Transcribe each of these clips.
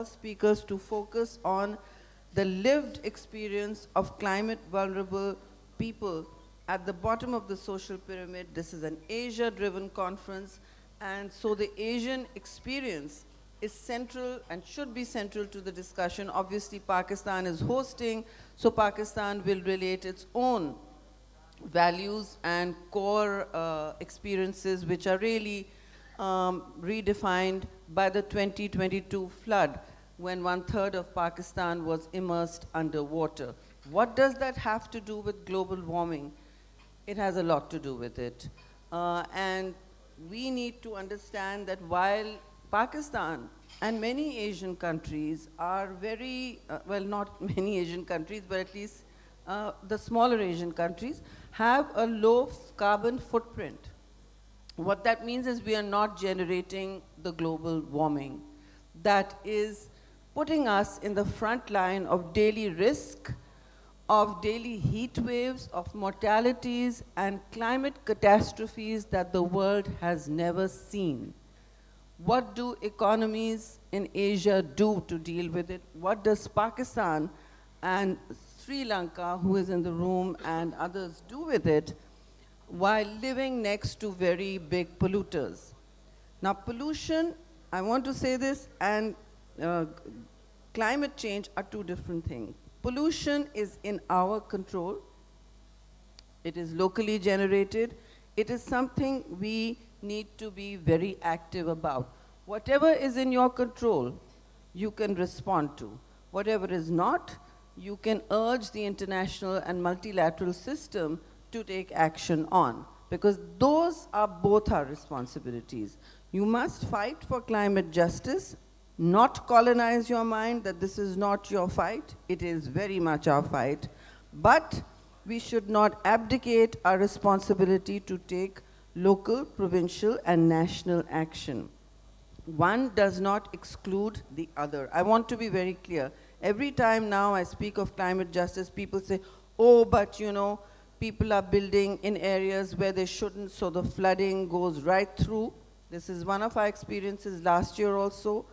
speakers to focus on the lived experience of climate vulnerable people at the bottom of the social pyramid. This is an Asia-driven conference, and so the Asian experience is central and should be central to the discussion. Obviously, Pakistan is hosting, so Pakistan will relate its own values and core experiences which are really redefined by the 2022 flood when 1/3 of Pakistan was immersed underwater. What does that have to do with global warming? It has a lot to do with it. And we need to understand that while Pakistan and many Asian countries are very, well, not many Asian countries, but at least the smaller Asian countries, have a low carbon footprint. What that means is we are not generating the global warming that is putting us in the front line of daily risk, of daily heat waves, of mortalities and climate catastrophes that the world has never seen. What do economies in Asia do to deal with it? What does Pakistan and Sri Lanka, who is in the room, and others do with it while living next to very big polluters? Now, pollution, I want to say this, and climate change are two different things. Pollution is in our control. It is locally generated. It is something we need to be very active about. Whatever is in your control, you can respond to. Whatever is not, you can urge the international and multilateral system to take action on, because those are both our responsibilities. You must fight for climate justice, not colonize your mind that this is not your fight. It is very much our fight. But we should not abdicate our responsibility to take local, provincial, and national action. One does not exclude the other. I want to be very clear. Every time now I speak of climate justice, people say, oh, but you know, people are building in areas where they shouldn't, so the flooding goes right through. This is one of our experiences last year also.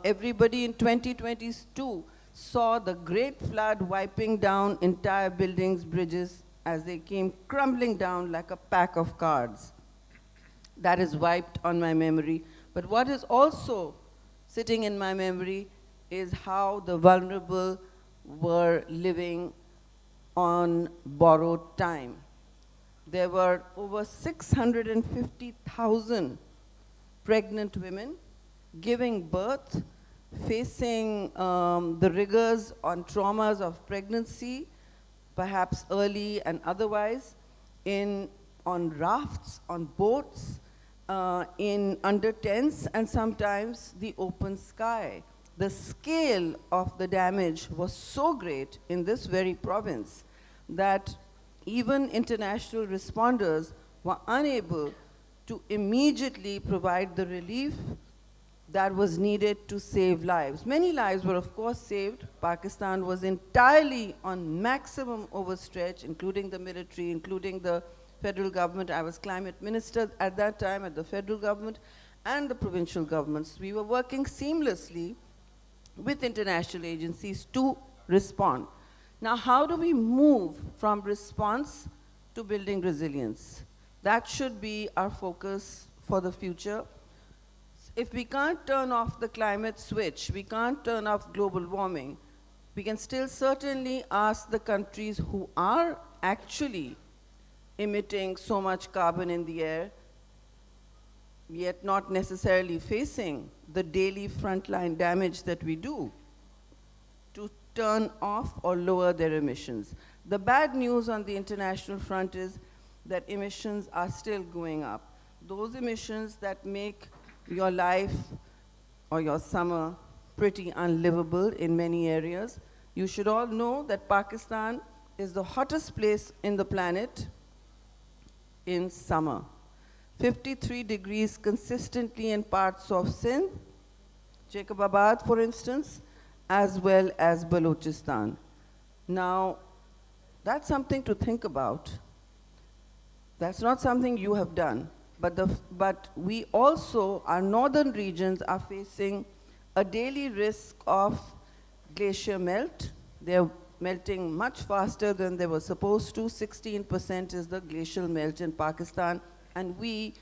Everybody in 2022 saw the great flood wiping down entire buildings, bridges, as they came crumbling down like a pack of cards. That is wiped on my memory. But what is also sitting in my memory is how the vulnerable were living on borrowed time. There were over 650,000 pregnant women giving birth, facing the rigors on traumas of pregnancy, perhaps early and otherwise, on rafts, on boats, in under tents, and sometimes the open sky. The scale of the damage was so great in this very province that even international responders were unable to immediately provide the relief that was needed to save lives. Many lives were, of course, saved. Pakistan was entirely on maximum overstretch, including the military, including the federal government. I was climate minister at that time at the federal government and the provincial governments. We were working seamlessly with international agencies to respond. Now, how do we move from response to building resilience? That should be our focus for the future. If we can't turn off the climate switch, we can't turn off global warming, we can still certainly ask the countries who are actually emitting so much carbon in the air, yet not necessarily facing the daily frontline damage that we do, to turn off or lower their emissions. The bad news on the international front is that emissions are still going up. Those emissions that make your life or your summer pretty unlivable in many areas. You should all know that Pakistan is the hottest place in the planet in summer. 53 degrees consistently in parts of Sindh, Jacobabad, for instance, as well as Balochistan. Now, that's something to think about. That's not something you have done. But we also, our northern regions are facing a daily risk of glacier melt. They're melting much faster than they were supposed to. 16% is the glacial melt in Pakistan. And we,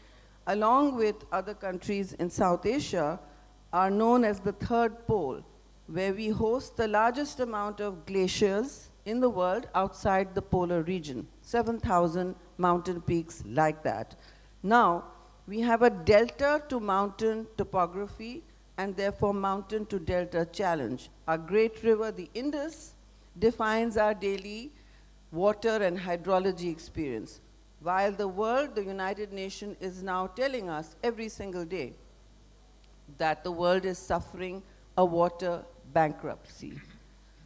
along with other countries in South Asia, are known as the third pole, where we host the largest amount of glaciers in the world outside the polar region, 7,000 mountain peaks like that. Now, we have a delta to mountain topography and therefore mountain to delta challenge. Our great river, the Indus, defines our daily water and hydrology experience, while the world, the United Nations, is now telling us every single day that the world is suffering a water bankruptcy.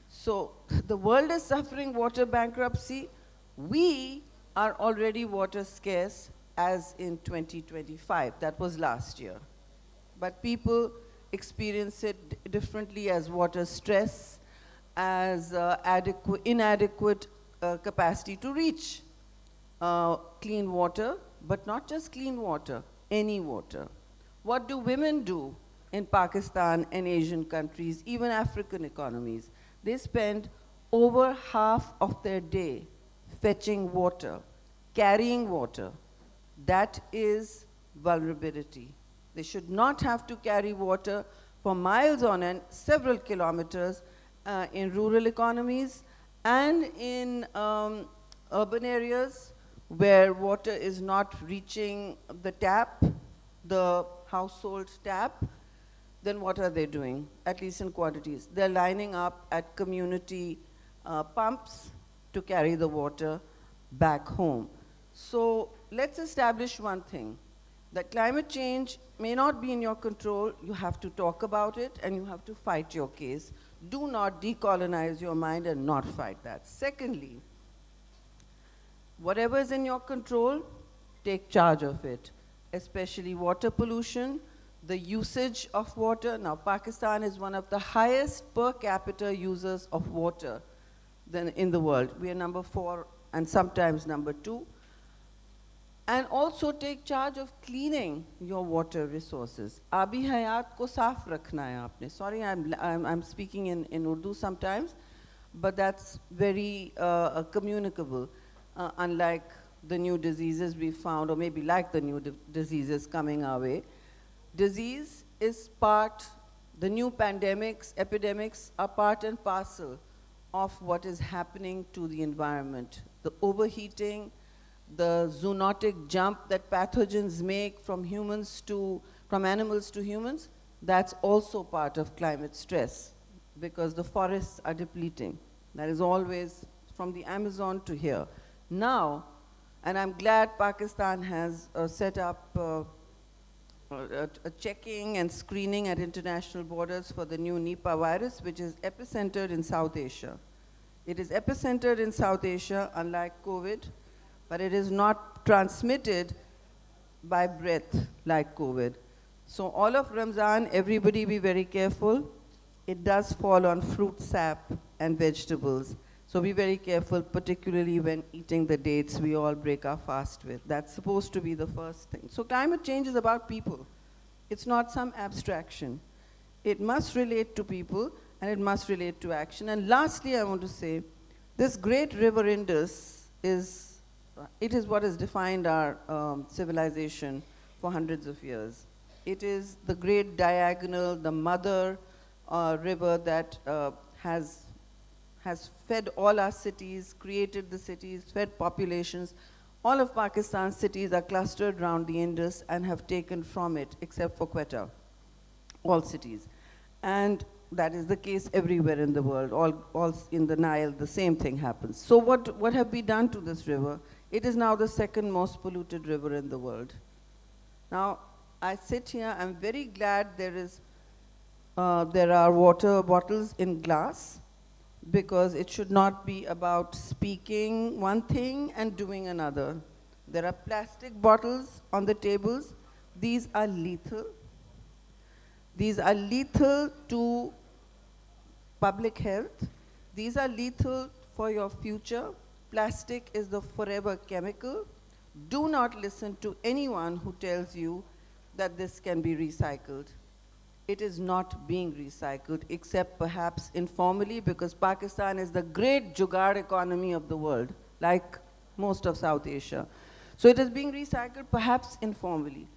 So the world is suffering water bankruptcy. We are already water scarce as in 2025. That was last year. But people experience it differently as water stress, as inadequate capacity to reach clean water, but not just clean water, any water. What do women do in Pakistan and Asian countries, even African economies? They spend over half of their day fetching water, carrying water. That is vulnerability. They should not have to carry water for miles on end, several kilometers, in rural economies and in urban areas where water is not reaching the tap, the household tap. Then what are they doing, at least in quantities? They're lining up at community pumps to carry the water back home. So let's establish one thing, that climate change may not be in your control. You have to talk about it and you have to fight your case. Do not decolonize your mind and not fight that. Secondly, whatever is in your control, take charge of it, especially water pollution, the usage of water. Now, Pakistan is one of the highest per capita users of water in the world. We are number 4 and sometimes number 2. And also take charge of cleaning your water resources. Abi hayat ko saaf rakhna hai aapne. Sorry, I'm speaking in Urdu sometimes, but that's very communicable, unlike the new diseases we found, or maybe like the new diseases coming our way. Disease is part, the new pandemics, epidemics are part and parcel of what is happening to the environment. The overheating, the zoonotic jump that pathogens make from animals to humans, that's also part of climate stress because the forests are depleting. That is always from the Amazon to here. Now, and I'm glad Pakistan has set up a checking and screening at international borders for the new Nipah virus, which is epicentered in South Asia. It is epicentered in South Asia, unlike COVID, but it is not transmitted by breath like COVID. So all of Ramzan, everybody be very careful. It does fall on fruit sap and vegetables. So be very careful, particularly when eating the dates we all break our fast with. That's supposed to be the first thing. So climate change is about people. It's not some abstraction. It must relate to people and it must relate to action. And lastly, I want to say, this great river Indus is what has defined our civilization for hundreds of years. It is the great diagonal, the mother river that has fed all our cities, created the cities, fed populations. All of Pakistan's cities are clustered around the Indus and have taken from it, except for Quetta, all cities. And that is the case everywhere in the world. All in the Nile, the same thing happens. So what have we done to this river? It is now the second most polluted river in the world. Now, I sit here, I'm very glad there are water bottles in glass, because it should not be about speaking one thing and doing another. There are plastic bottles on the tables. These are lethal. These are lethal to public health. These are lethal for your future. Plastic is the forever chemical. Do not listen to anyone who tells you that this can be recycled. it is not being recycled, except perhaps informally, because Pakistan is the great jugaad economy of the world, like most of South Asia. So it is being recycled perhaps informally,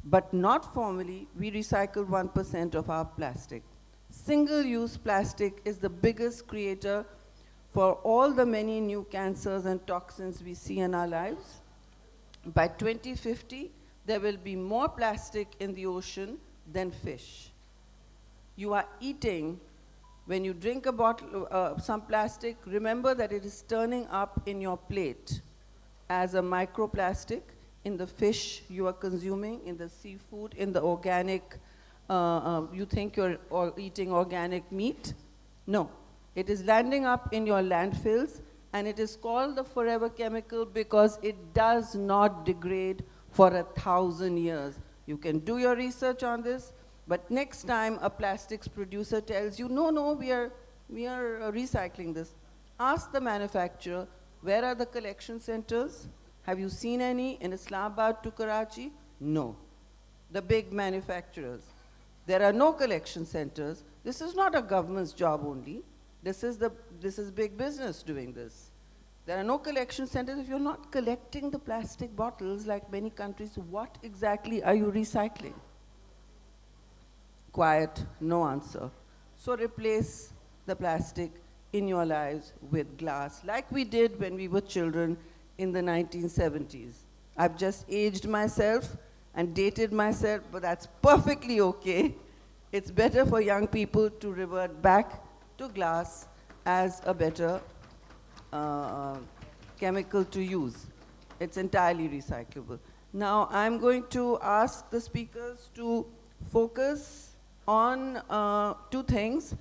but not formally. We recycle 1% of our plastic. Single-use plastic is the biggest creator for all the many new cancers and toxins we see in our lives. By 2050, there will be more plastic in the ocean than fish. You are eating, when you drink a bottle, some plastic, remember that it is turning up in your plate as a microplastic in the fish you are consuming, in the seafood, in the organic, you think you're eating organic meat? No. It is landing up in your landfills, and it is called the forever chemical because it does not degrade for 1,000 years. You can do your research on this, but next time a plastics producer tells you, no, we are recycling this, ask the manufacturer, where are the collection centers? Have you seen any in Islamabad to Karachi? No. The big manufacturers. There are no collection centers. This is not a government's job only. This is big business doing this. There are no collection centers. If you're not collecting the plastic bottles like many countries, what exactly are you recycling? Quiet, no answer. So replace the plastic in your lives with glass, like we did when we were children in the 1970s. I've just aged myself and dated myself, but that's perfectly okay. It's better for young people to revert back to glass as a better chemical to use. It's entirely recyclable. Now I'm going to ask the speakers to focus on two things,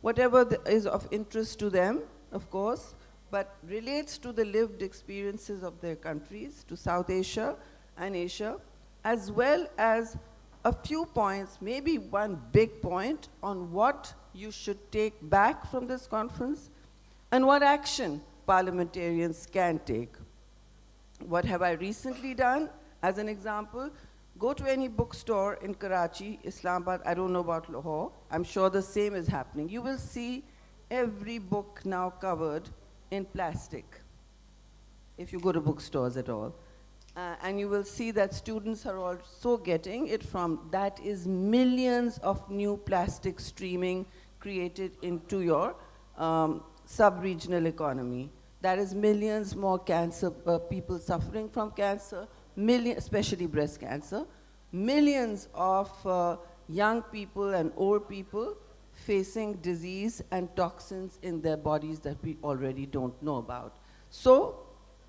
whatever is of interest to them, of course, but relates to the lived experiences of their countries, to South Asia and Asia, as well as a few points, maybe one big point on what you should take back from this conference and what action parliamentarians can take. What have I recently done? As an example, go to any bookstore in Karachi, Islamabad, I don't know about Lahore, I'm sure the same is happening. You will see every book now covered in plastic, if you go to bookstores at all. And you will see that students are also getting it from, that is millions of new plastic streaming created into your sub-regional economy. That is millions more cancer, people suffering from cancer, especially breast cancer, millions of young people and old people facing disease and toxins in their bodies that we already don't know about. So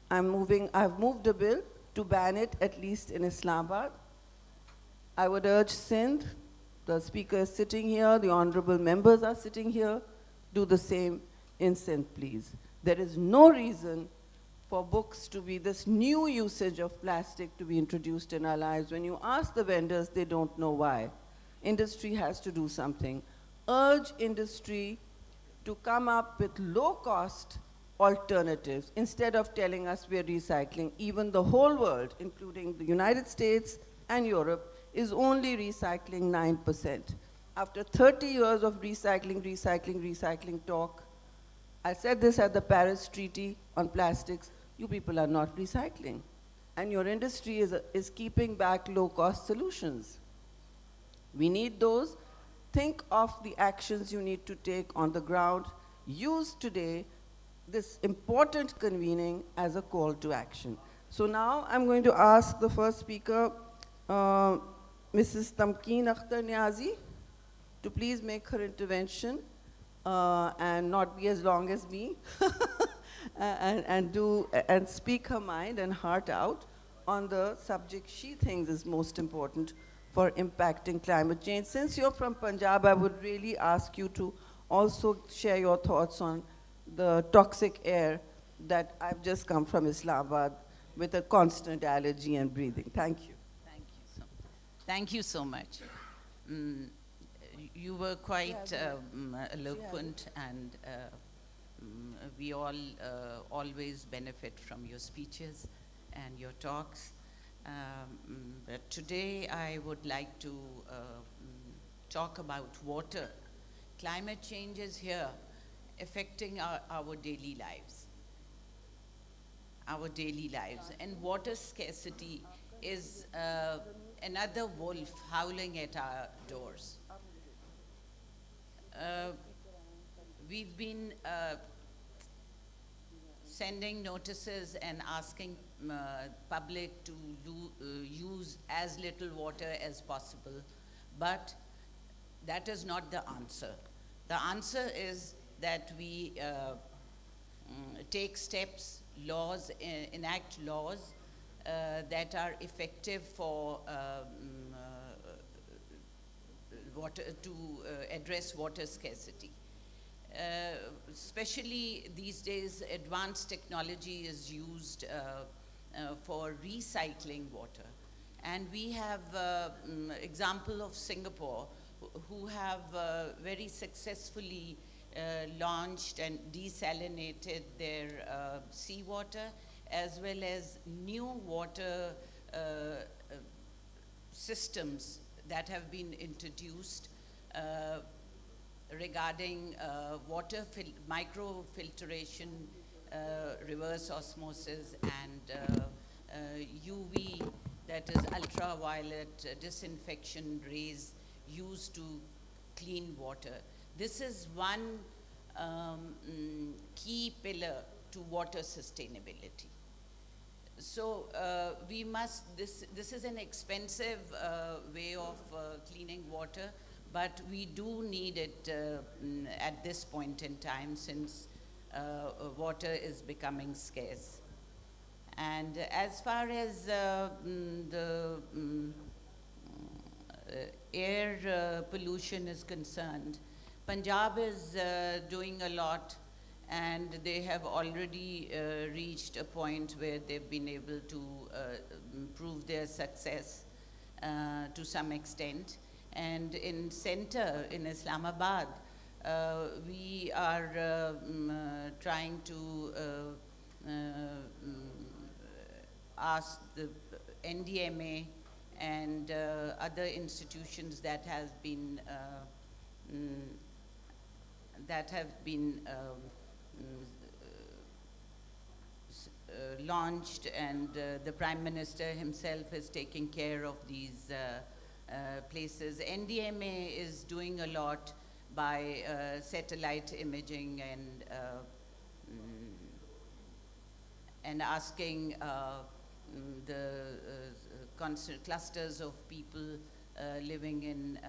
I've moved a bill to ban it, at least in Islamabad. I would urge Sindh, the speaker is sitting here, the honorable members are sitting here, do the same in Sindh, please. There is no reason for books to be this new usage of plastic to be introduced in our lives. When you ask the vendors, they don't know why. Industry has to do something. Urge industry to come up with low-cost alternatives instead of telling us we're recycling. Even the whole world, including the United States and Europe, is only recycling 9%. After 30 years of recycling talk, I said this at the Paris Treaty on plastics, you people are not recycling. And your industry is keeping back low-cost solutions. We need those. Think of the actions you need to take on the ground. Use today this important convening as a call to action. So now I'm going to ask the first speaker, Mrs. Tamkeen Akhtar Niazi, to please make her intervention and not be as long as me, and speak her mind and heart out on the subject she thinks is most important for impacting climate change. Since you're from Punjab, I would really ask you to also share your thoughts on the toxic air that I've just come from Islamabad with a constant allergy and breathing. Thank you. Thank you so much. You were quite eloquent, and we all always benefit from your speeches and your talks. But today I would like to talk about water, climate change is here affecting our daily lives. Our daily lives. And water scarcity is another wolf howling at our doors. Uh, we've been sending notices and asking public to use as little water as possible, but that is not the answer. The answer is that we take steps, laws, enact laws that are effective for water, to address water scarcity. Especially these days, advanced technology is used for recycling water. And we have example of Singapore, who have very successfully launched and desalinated their seawater, as well as new water systems that have been introduced regarding water microfiltration, reverse osmosis, and UV, that is ultraviolet disinfection rays used to clean water. This is one key pillar to water sustainability. So we must, this is an expensive way of cleaning water, but we do need it at this point in time, since water is becoming scarce. And as far as the air pollution is concerned, Punjab is doing a lot, and they have already reached a point where they've been able to prove their success to some extent. And in center, in Islamabad, we are trying to ask the NDMA and other institutions that have been launched, and the Prime Minister himself is taking care of these places. NDMA is doing a lot by satellite imaging and asking the clusters of people living in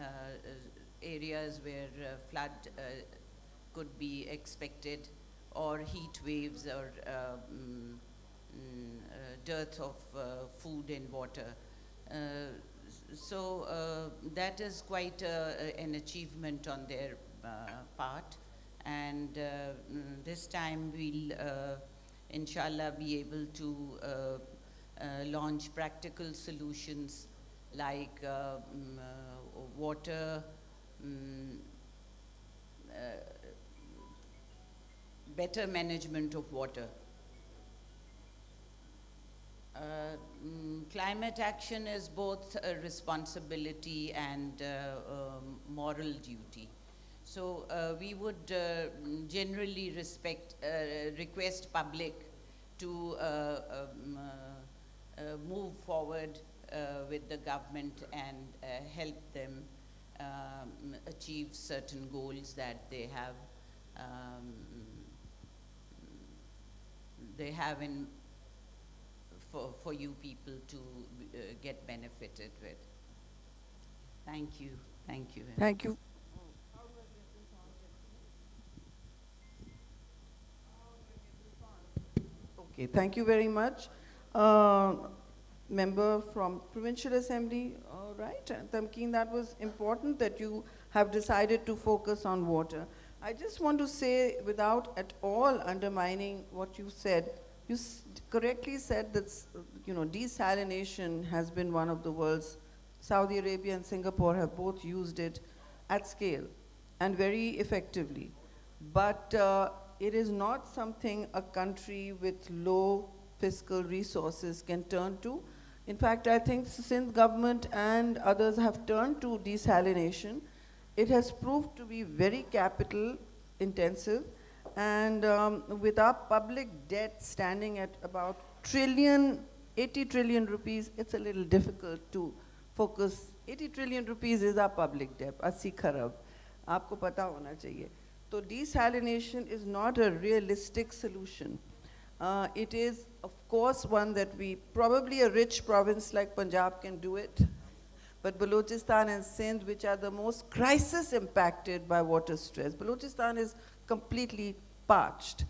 areas where flood could be expected, or heat waves, or dearth of food and water. So that is quite an achievement on their part. And this time we'll, inshallah, be able to launch practical solutions like water, better management of water. Climate action is both a responsibility and moral duty. So we would generally request public to move forward with the government and help them achieve certain goals that they have in for you people to get benefited with. Thank you. Thank you. Thank you. Okay, thank you very much. Member from Provincial Assembly, all right. Tamkeen, that was important that you have decided to focus on water. I just want to say, without at all undermining what you said, you correctly said that desalination has been one of the world's. Saudi Arabia and Singapore have both used it at scale and very effectively. But it is not something a country with low fiscal resources can turn to. In fact, I think Sindh government and others have turned to desalination, it has proved to be very capital intensive, and with our public debt standing at about 80 trillion rupees, it's a little difficult to focus. 80 trillion rupees is our public debt, 80 kharab. आपको पता होना चाहिए. So desalination is not a realistic solution. It is, of course, one that probably a rich province like Punjab can do it. But Balochistan and Sindh, which are the most crisis impacted by water stress, Balochistan is completely parched.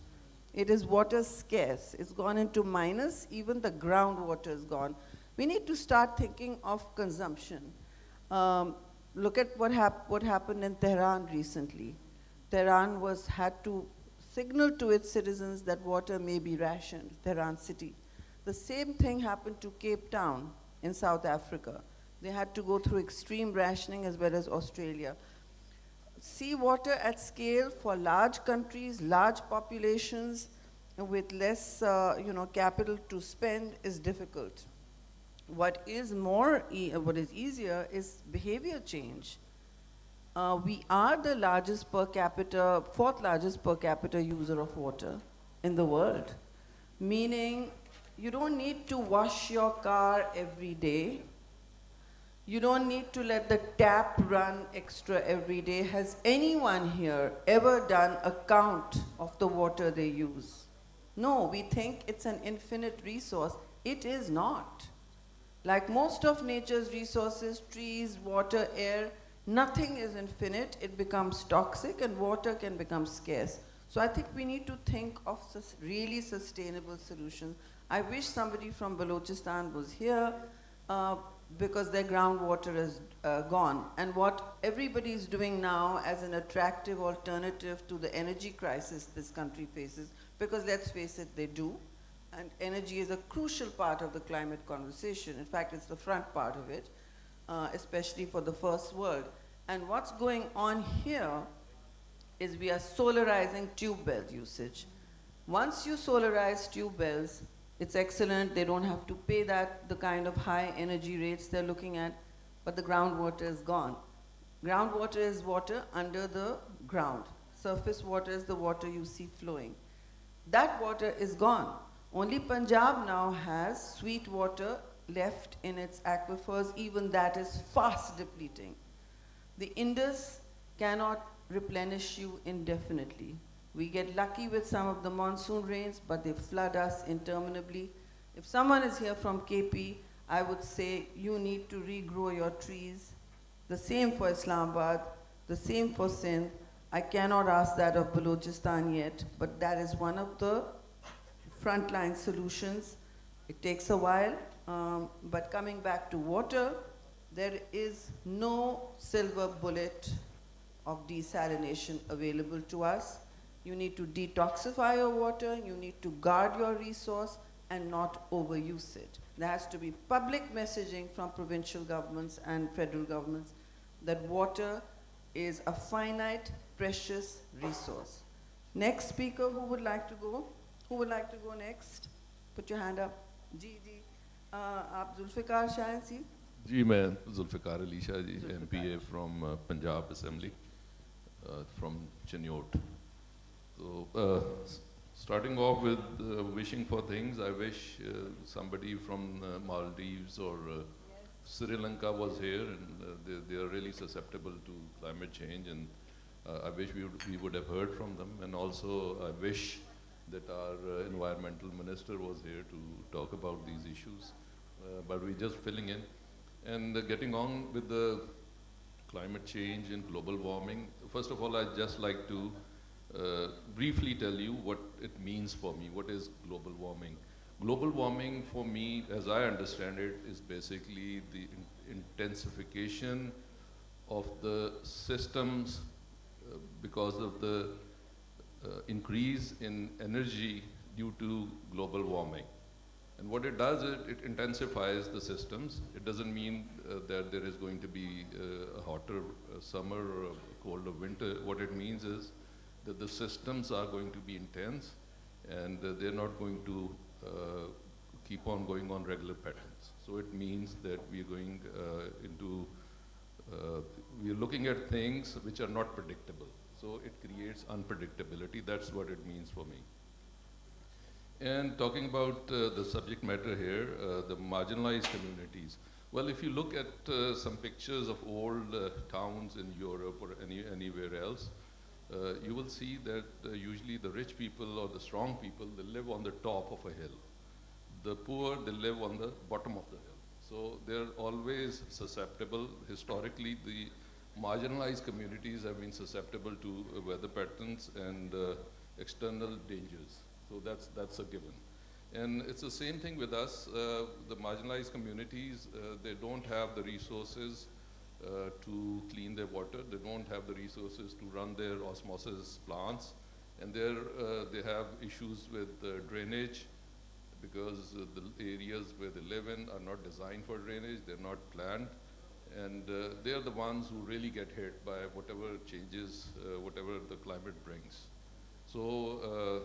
It is water scarce. It's gone into minus. Even the groundwater is gone. We need to start thinking of consumption. Look at what happened in Tehran recently. Tehran had to signal to its citizens that water may be rationed, Tehran city. The same thing happened to Cape Town in South Africa. They had to go through extreme rationing as well as Australia. Seawater at scale for large countries, large populations, with less capital to spend is difficult. What is easier is behavior change. We are the fourth largest per capita user of water in the world. Meaning, you don't need to wash your car every day. You don't need to let the tap run extra every day. Has anyone here ever done a count of the water they use? No, we think it's an infinite resource. It is not. Like most of nature's resources, trees, water, air, nothing is infinite. It becomes toxic and water can become scarce. So I think we need to think of really sustainable solutions. I wish somebody from Balochistan was here because their groundwater is gone. And what everybody is doing now as an attractive alternative to the energy crisis this country faces, because let's face it, they do. And energy is a crucial part of the climate conversation. In fact, it's the front part of it, especially for the first world. And what's going on here is we are solarizing tube bell usage. Once you solarize tube bells, it's excellent. They don't have to pay the kind of high energy rates they're looking at, but the groundwater is gone. Groundwater is water under the ground. Surface water is the water you see flowing. That water is gone. Only Punjab now has sweet water left in its aquifers. Even that is fast depleting. The Indus cannot replenish you indefinitely. We get lucky with some of the monsoon rains, but they flood us interminably. If someone is here from KP, I would say you need to regrow your trees. The same for Islamabad, the same for Sindh. I cannot ask that of Balochistan yet, but that is one of the frontline solutions. It takes a while, but coming back to water, there is no silver bullet of desalination available to us. You need to detoxify your water, you need to guard your resource and not overuse it. There has to be public messaging from provincial governments and federal governments that water is a finite, precious resource. Next speaker, who would like to go? Who would like to go next? Put your hand up. Ji. आप जुल्फ़िकार शायद सी? जी मैं Zulfikar Ali Shah ji MPA from Punjab Assembly from Chiniot. So starting off with wishing for things, I wish somebody from Maldives or Sri Lanka was here, and they are really susceptible to climate change, and I wish we would have heard from them. And also I wish that our environmental minister was here to talk about these issues, but we're just filling in. And getting on with the climate change and global warming, first of all, I'd just like to briefly tell you what it means for me. What is global warming? Global warming for me, as I understand it, is basically the intensification of the systems because of the increase in energy due to global warming. And what it does is it intensifies the systems. It doesn't mean that there is going to be a hotter summer or a colder winter. What it means is that the systems are going to be intense and they're not going to keep on going on regular patterns. So it means that we're going into uh, we are looking at things which are not predictable. So it creates unpredictability. That's what it means for me. And talking about the subject matter here, the marginalized communities. Well, if you look at some pictures of old towns in Europe or anywhere else, you will see that usually the rich people or the strong people, they live on the top of a hill. The poor, they live on the bottom of the hill. So they're always susceptible. Historically, the marginalized communities have been susceptible to weather patterns and external dangers. So that's a given. And it's the same thing with us. The marginalized communities, they don't have the resources to clean their water. They don't have the resources to run their osmosis plants. And they have issues with drainage because the areas where they live in are not designed for drainage. They're not planned. And they're the ones who really get hit by whatever changes, whatever the climate brings. So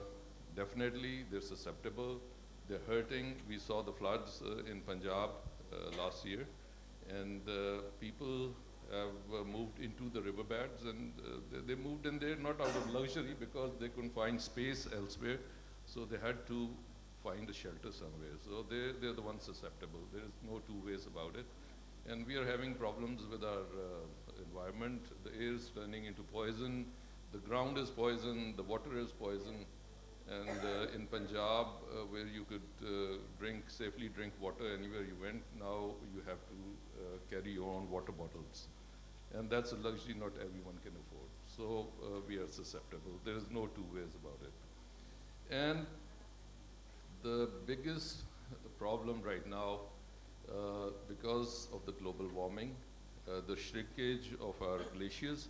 definitely they're susceptible, they're hurting. We saw the floods in Punjab last year, and people have moved into the riverbeds, and they moved in there not out of luxury because they couldn't find space elsewhere, so they had to find a shelter somewhere. So they're the ones susceptible. There is no two ways about it. And we are having problems with our environment. The air is turning into poison, the ground is poison, the water is poison. And in Punjab, where you could safely drink water anywhere you went, now you have to carry your own water bottles. And that's a luxury not everyone can afford. So we are susceptible. There is no two ways about it. And the biggest problem right now, because of the global warming, the shrinkage of our glaciers,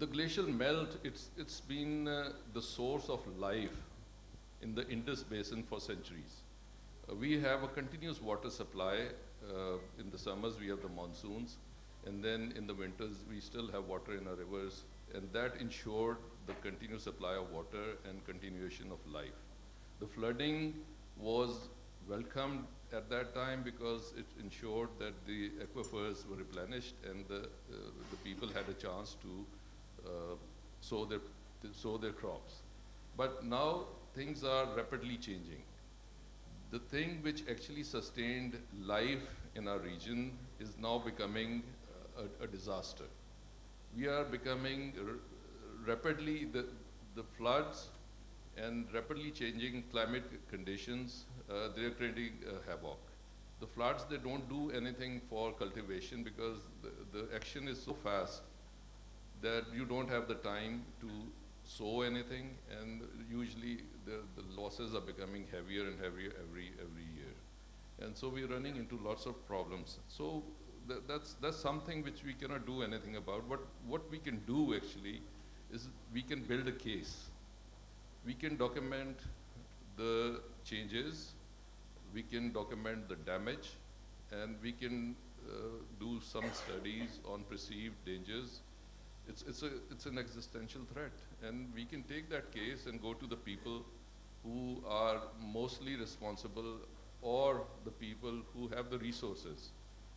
the glacial melt, it's been the source of life in the Indus Basin for centuries. We have a continuous water supply. In the summers, we have the monsoons. And then in the winters, we still have water in our rivers. And that ensured the continuous supply of water and continuation of life. The flooding was welcomed at that time because it ensured that the aquifers were replenished and the people had a chance to sow their crops. But now things are rapidly changing. The thing which actually sustained life in our region is now becoming a disaster. We are becoming rapidly, the floods and rapidly changing climate conditions, they're creating havoc. The floods, they don't do anything for cultivation because the action is so fast that you don't have the time to sow anything, and usually the losses are becoming heavier and heavier every year. And so we're running into lots of problems. So that's something which we cannot do anything about. What we can do actually is we can build a case. We can document the changes, we can document the damage, and we can do some studies on perceived dangers. It's an existential threat, and we can take that case and go to the people who are mostly responsible or the people who have the resources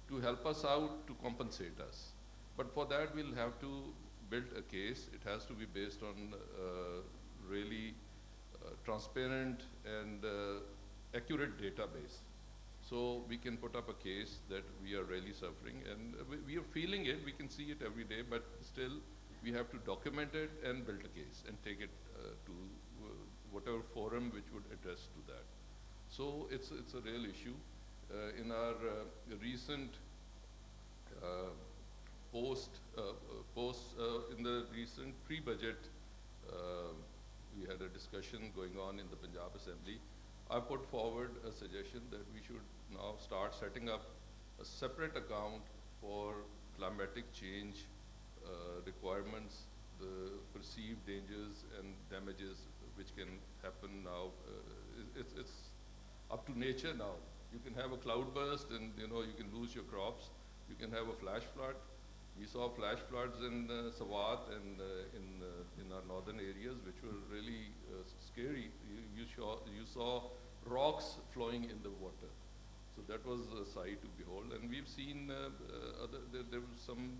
to help us out, to compensate us. But for that, we'll have to build a case. It has to be based on really transparent and accurate database. So we can put up a case that we are really suffering, and we are feeling it, we can see it every day, but still we have to document it and build a case and take it to whatever forum which would address to that. So it's a real issue. In our recent in the recent pre-budget, we had a discussion going on in the Punjab Assembly. I put forward a suggestion that we should now start setting up a separate account for climatic change requirements, the perceived dangers and damages which can happen now. It's up to nature now. You can have a cloudburst and you can lose your crops. You can have a flash flood. We saw flash floods in Swat and in our northern areas, which were really scary. You saw rocks flowing in the water. So So that was a sight to behold. And we've seen there was some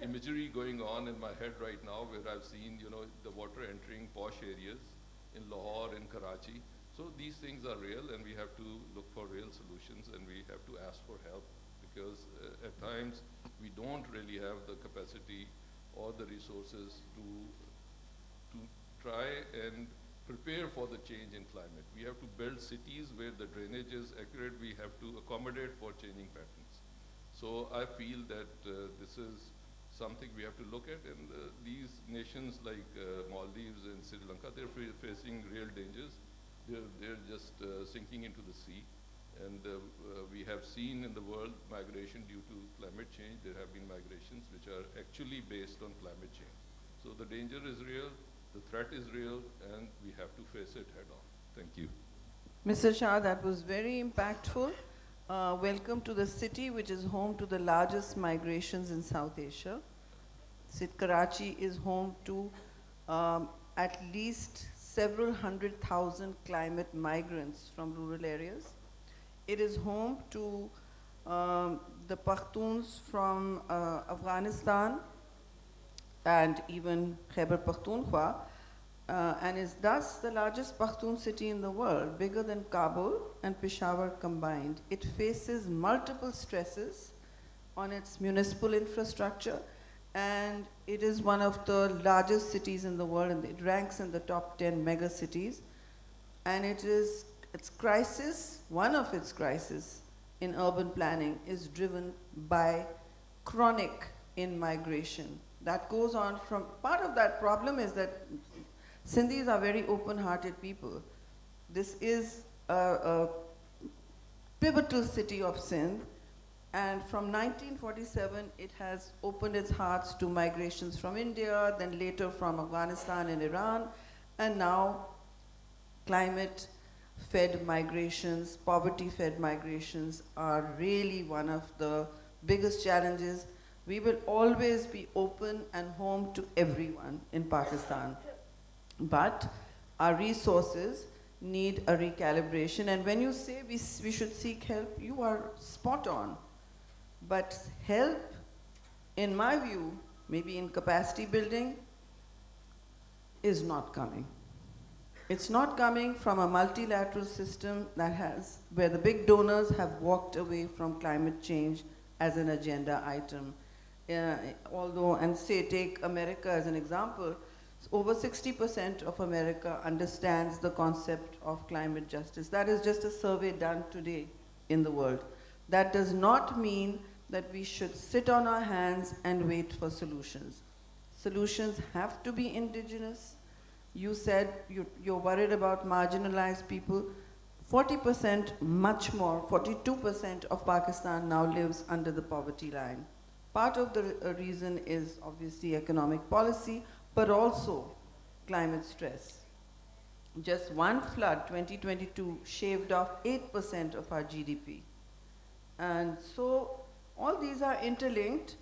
imagery going on in my head right now where I've seen, the water entering posh areas in Lahore, in Karachi. So these things are real, and we have to look for real solutions, and we have to ask for help, because at times we don't really have the capacity or the resources to try and prepare for the change in climate. We have to build cities where the drainage is accurate. We have to accommodate for changing patterns. So I feel that this is something we have to look at, and these nations like Maldives and Sri Lanka, they're facing real dangers. They're just sinking into the sea. And we have seen in the world migration due to climate change. There have been migrations which are actually based on climate change. So the danger is real, the threat is real, and we have to face it head on. Thank you. Mr. Shah, that was very impactful. Welcome to the city, which is home to the largest migrations in South Asia. Karachi is home to at least several 100,000 climate migrants from rural areas. It is home to the Pakhtuns from Afghanistan and even Khyber Pakhtunkhwa, and is thus the largest Pakhtun city in the world, bigger than Kabul and Peshawar combined. It faces multiple stresses on its municipal infrastructure, and it is one of the largest cities in the world, and it ranks in the top 10 mega cities. And its crisis, one of its crises in urban planning, is driven by chronic in-migration. That goes on from, part of that problem is that Sindhis are very open-hearted people. This is a pivotal city of Sindh, and from 1947 it has opened its hearts to migrations from India, then later from Afghanistan and Iran, and now climate-fed migrations, poverty-fed migrations are really one of the biggest challenges. We will always be open and home to everyone in Pakistan. But our resources need a recalibration. And when you say we should seek help, you are spot on. But help, in my view, maybe in capacity building, is not coming. It's not coming from a multilateral system where the big donors have walked away from climate change as an agenda item. Take America as an example. Over 60% of America understands the concept of climate justice. That is just a survey done today in the world. That does not mean that we should sit on our hands and wait for solutions. Solutions have to be indigenous. You said you're worried about marginalized people. 40%, much more, 42% of Pakistan now lives under the poverty line. Part of the reason is obviously economic policy, but also climate stress. Just one flood, 2022, shaved off 8% of our GDP. And so all these are interlinked.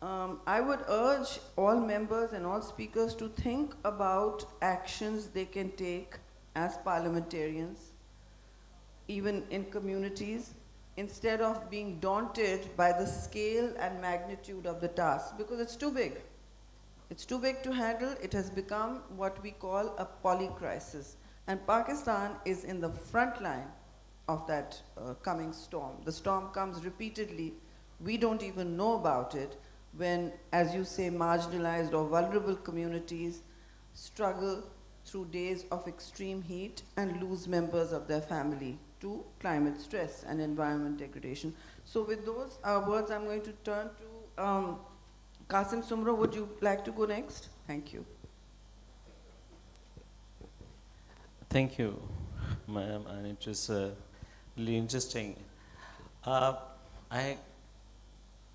I would urge all members and all speakers to think about actions they can take as parliamentarians, even in communities, instead of being daunted by the scale and magnitude of the task, because it's too big. It's too big to handle. It has become what we call a polycrisis. And Pakistan is in the front line of that coming storm. The storm comes repeatedly. We don't even know about it when, as you say, marginalized or vulnerable communities struggle through days of extreme heat and lose members of their family to climate stress and environment degradation. So with those words, I'm going to turn to Qasim Sumro. Would you like to go next? Thank you. Thank you, ma'am, and it was really interesting. I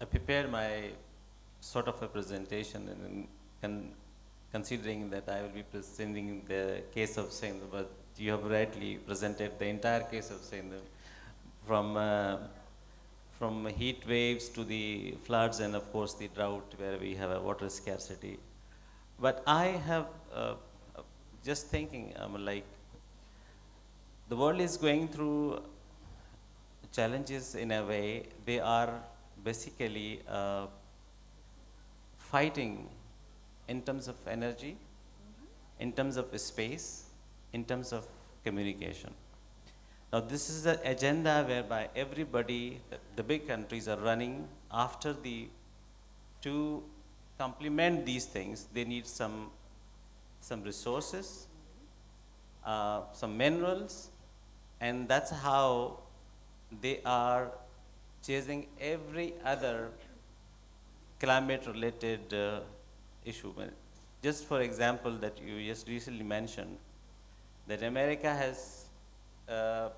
prepared my sort of a presentation, and considering that I will be presenting the case of Sindh, but you have rightly presented the entire case of Sindh, from heat waves to the floods and of course the drought where we have a water scarcity. But I have just thinking, like, the world is going through challenges in a way, they are basically fighting in terms of energy, in terms of space, in terms of communication. Now, this is the agenda whereby everybody, the big countries are running after to complement these things, they need some resources, some minerals, and that's how they are chasing every other climate-related issue. Just for example, that you just recently mentioned, that America has, the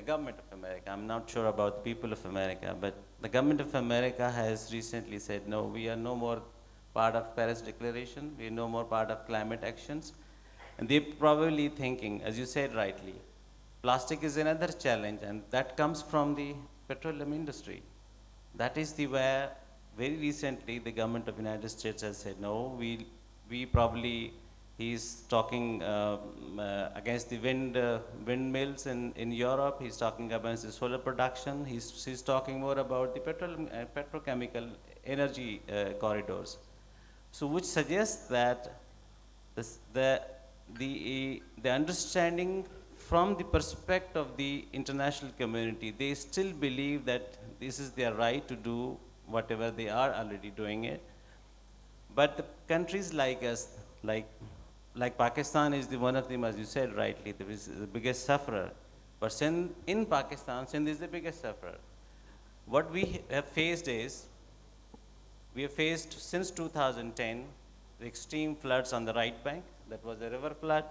government of America, I'm not sure about the people of America, but the government of America has recently said, no, we are no more part of Paris Declaration, we are no more part of climate actions. And they're probably thinking, as you said rightly, plastic is another challenge, and that comes from the petroleum industry. That is where very recently the government of the United States has said, no, we probably, he's talking against the windmills in Europe, he's talking against the solar production, he's talking more about the petrochemical energy corridors. So which suggests that the understanding from the perspective of the international community, they still believe that this is their right to do whatever they are already doing it. But the countries like us, like Pakistan is one of them, as you said rightly, the biggest sufferer. But in Pakistan, Sindh is the biggest sufferer. What we have faced is, we have faced since 2010, the extreme floods on the right bank, that was a river flood.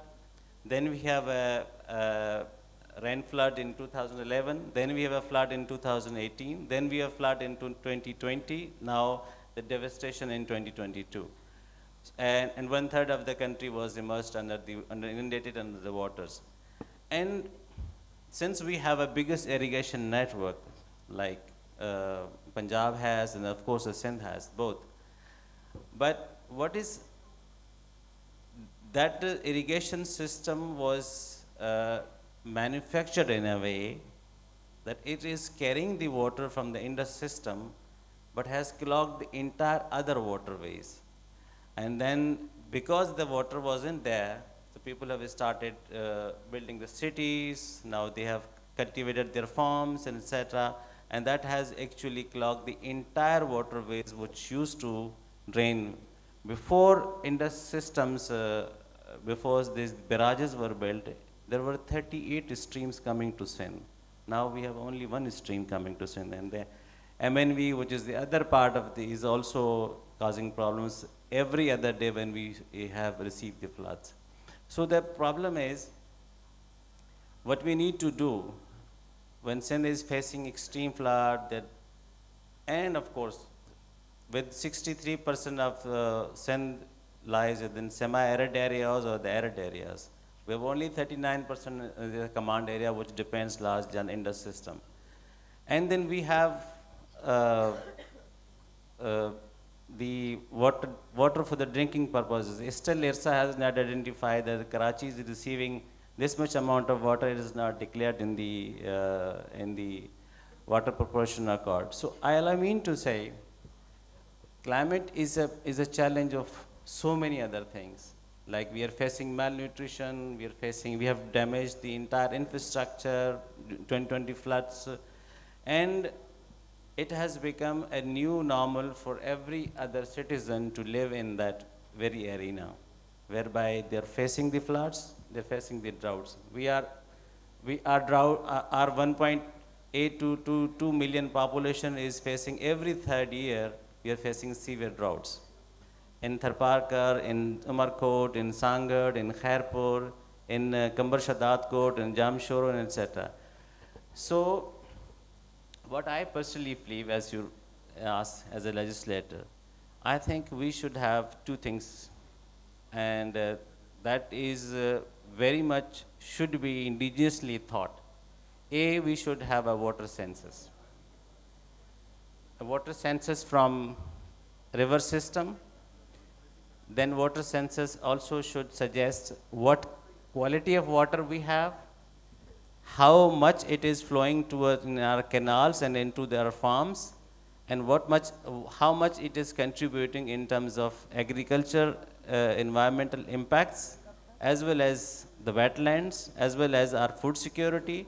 Then we have a rain flood in 2011. Then we have a flood in 2018. Then we have flood in 2020. Now the devastation in 2022. And 1/3 of the country was immersed inundated under the waters. And since we have a biggest irrigation network, like Punjab has, and of course Sindh has, both. But what is that irrigation system was manufactured in a way that it is carrying the water from the Indus system, but has clogged the entire other waterways. And then because the water wasn't there, the people have started building the cities, now they have cultivated their farms, and etc. And that has actually clogged the entire waterways which used to drain. Before Indus systems, before these barrages were built, there were 38 streams coming to Sindh. Now we have only one stream coming to Sindh, and the MNV, which is the other part of is also causing problems every other day when we have received the floods. So the problem is, what we need to do when Sindh is facing extreme flood, and of course, with 63% of Sindh lies within semi-arid areas or the arid areas. We have only 39% of the command area, which depends largely on Indus system. And then we have the water for the drinking purposes. Still, IRSA has not identified that Karachi is receiving this much amount of water. It is not declared in the water proportion accord. So I mean to say, climate is a challenge of so many other things. Like we are facing malnutrition, we have damaged the entire infrastructure, 2020 floods, and it has become a new normal for every other citizen to live in that very arena, whereby they are facing the floods, they're facing the droughts. Our 1.8 to 2 million population is facing every third year, we are facing severe droughts. In Tharparkar, in Umarkot, in Sangad, in Khairpur, in Kambar Shadat Kot, in Jamshoro, etc. So, what I personally believe, as you asked as a legislator, I think we should have two things, and that is very much should be indigenously thought. A, we should have a water census. A water census from river system. Then water census also should suggest what quality of water we have, how much it is flowing towards in our canals and into their farms, and how much it is contributing in terms of agriculture, environmental impacts, as well as the wetlands, as well as our food security,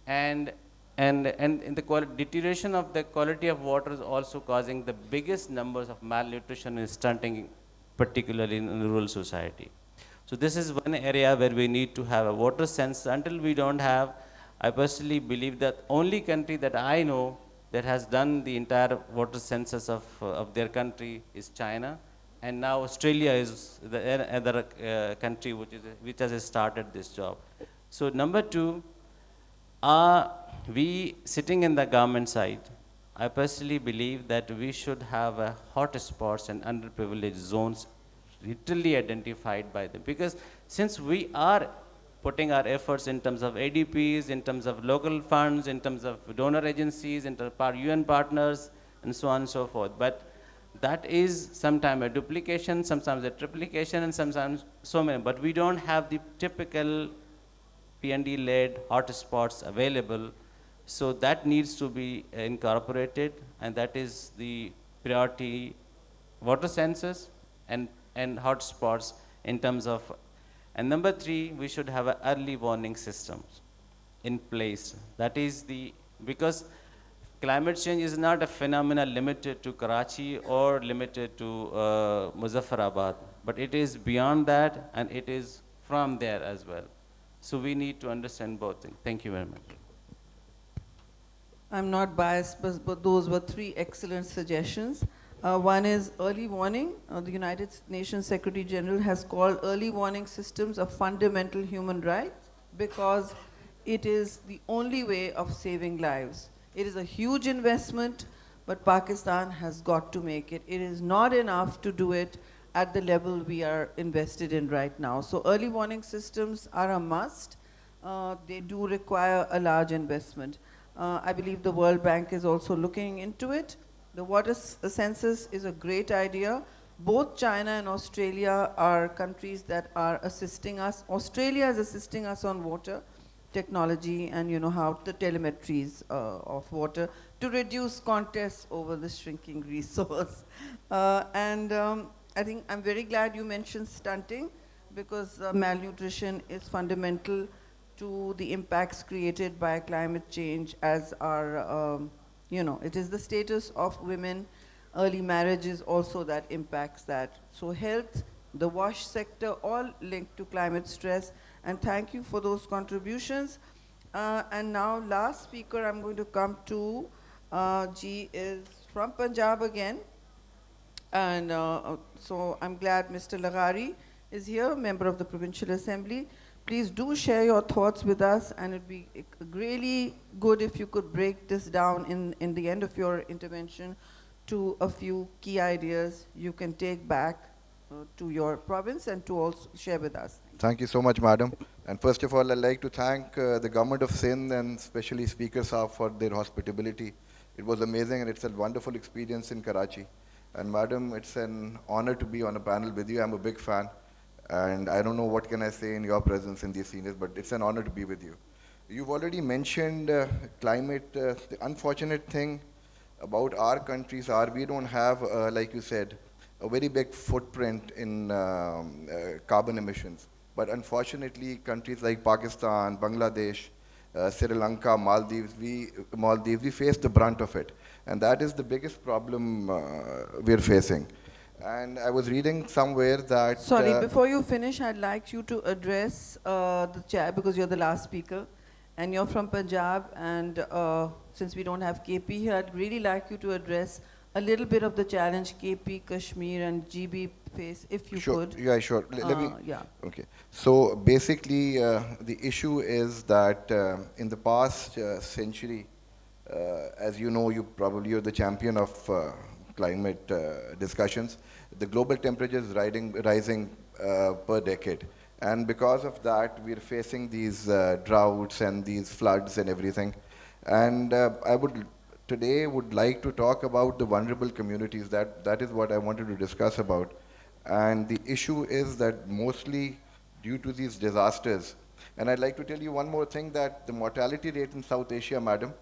and and in the deterioration of the quality of water is also causing the biggest numbers of malnutrition and stunting, particularly in rural society. So this is one area where we need to have a water sense. Until we don't have, I personally believe that only country that I know that has done the entire water census of their country is China, and now Australia is the other country which has started this job. So number two, we sitting in the government side, I personally believe that we should have a hot spots and underprivileged zones literally identified by them, because since we are putting our efforts in terms of ADPs, in terms of local funds, in terms of donor agencies, in terms of our UN partners, and so on and so forth. But that is sometimes a duplication, sometimes a triplication, and sometimes so many. But we don't have the typical P&D-led hotspots available. So that needs to be incorporated, and that is the priority water census and hotspots in terms of. And number three, we should have an early warning systems in place. That is because climate change is not a phenomenon limited to Karachi or limited to Muzaffarabad, but it is beyond that, and it is from there as well. So we need to understand both things. Thank you very much. I'm not biased, but those were three excellent suggestions. One is early warning. The United Nations Secretary General has called early warning systems a fundamental human right because it is the only way of saving lives. It is a huge investment, but Pakistan has got to make it. It is not enough to do it at the level we are invested in right now. So early warning systems are a must. They do require a large investment. I believe the World Bank is also looking into it. The water census is a great idea. Both China and Australia are countries that are assisting us. Australia is assisting us on water technology and how the telemetries of water to reduce contests over the shrinking resource. I think I'm very glad you mentioned stunting, because malnutrition is fundamental to the impacts created by climate change, as our it is the status of women, early marriages also that impacts that. So health, the wash sector, all linked to climate stress. And thank you for those contributions. And now last speaker I'm going to come to, G is from Punjab again. And so I'm glad Mr. Laghari is here, member of the Provincial Assembly. Please do share your thoughts with us, and it'd be really good if you could break this down in the end of your intervention to a few key ideas you can take back to your province and to also share with us. Thank you so much, madam. And first of all, I'd like to thank the government of Sindh and especially Speaker Saab for their hospitality. It was amazing, and it's a wonderful experience in Karachi. And madam, it's an honor to be on a panel with you. I'm a big fan. And I don't know what can I say in your presence in these seniors, but it's an honor to be with you. You've already mentioned climate. The unfortunate thing about our countries are we don't have, like you said, a very big footprint in carbon emissions. But unfortunately, countries like Pakistan, Bangladesh, Sri Lanka, Maldives, we face the brunt of it. And that is the biggest problem we're facing. And I was reading somewhere that... Sorry, before you finish, I'd like you to address the chair, because you're the last speaker, and you're from Punjab, and since we don't have KP here, I'd really like you to address a little bit of the challenge KP, Kashmir, and GB face, if you could. Yeah, sure. Let me... Yeah. Okay. So basically, the issue is that in the past century, as you know, you're the champion of climate discussions. The global temperature is rising per decade. And because of that, we're facing these droughts and these floods and everything. And I today would like to talk about the vulnerable communities. That is what I wanted to discuss about. And the issue is that mostly due to these disasters, And I'd like to tell you one more thing, that the mortality rate in South Asia, madam,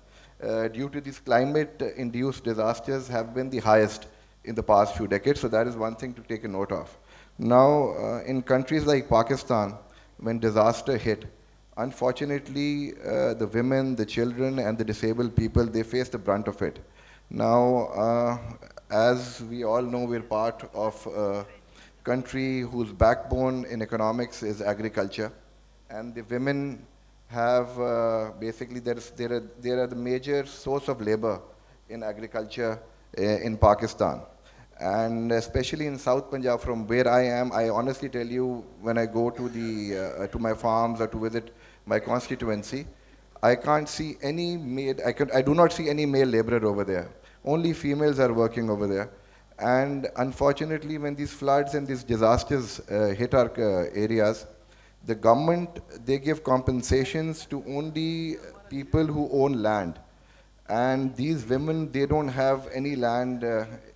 due to these climate-induced disasters have been the highest in the past few decades. So that is one thing to take a note of. Now, in countries like Pakistan, when disaster hit, unfortunately, the women, the children, and the disabled people, they face the brunt of it. Now, as we all know, we're part of a country whose backbone in economics is agriculture, and the women have basically they are the major source of labor in agriculture in Pakistan. And especially in South Punjab, from where I am, I honestly tell you, when I go to to my farms or to visit my constituency, I can't see any I do not see any male laborer over there. Only females are working over there. And unfortunately, when these floods and these disasters hit our areas, the government, they give compensations to only people who own land. And these women, they don't have any land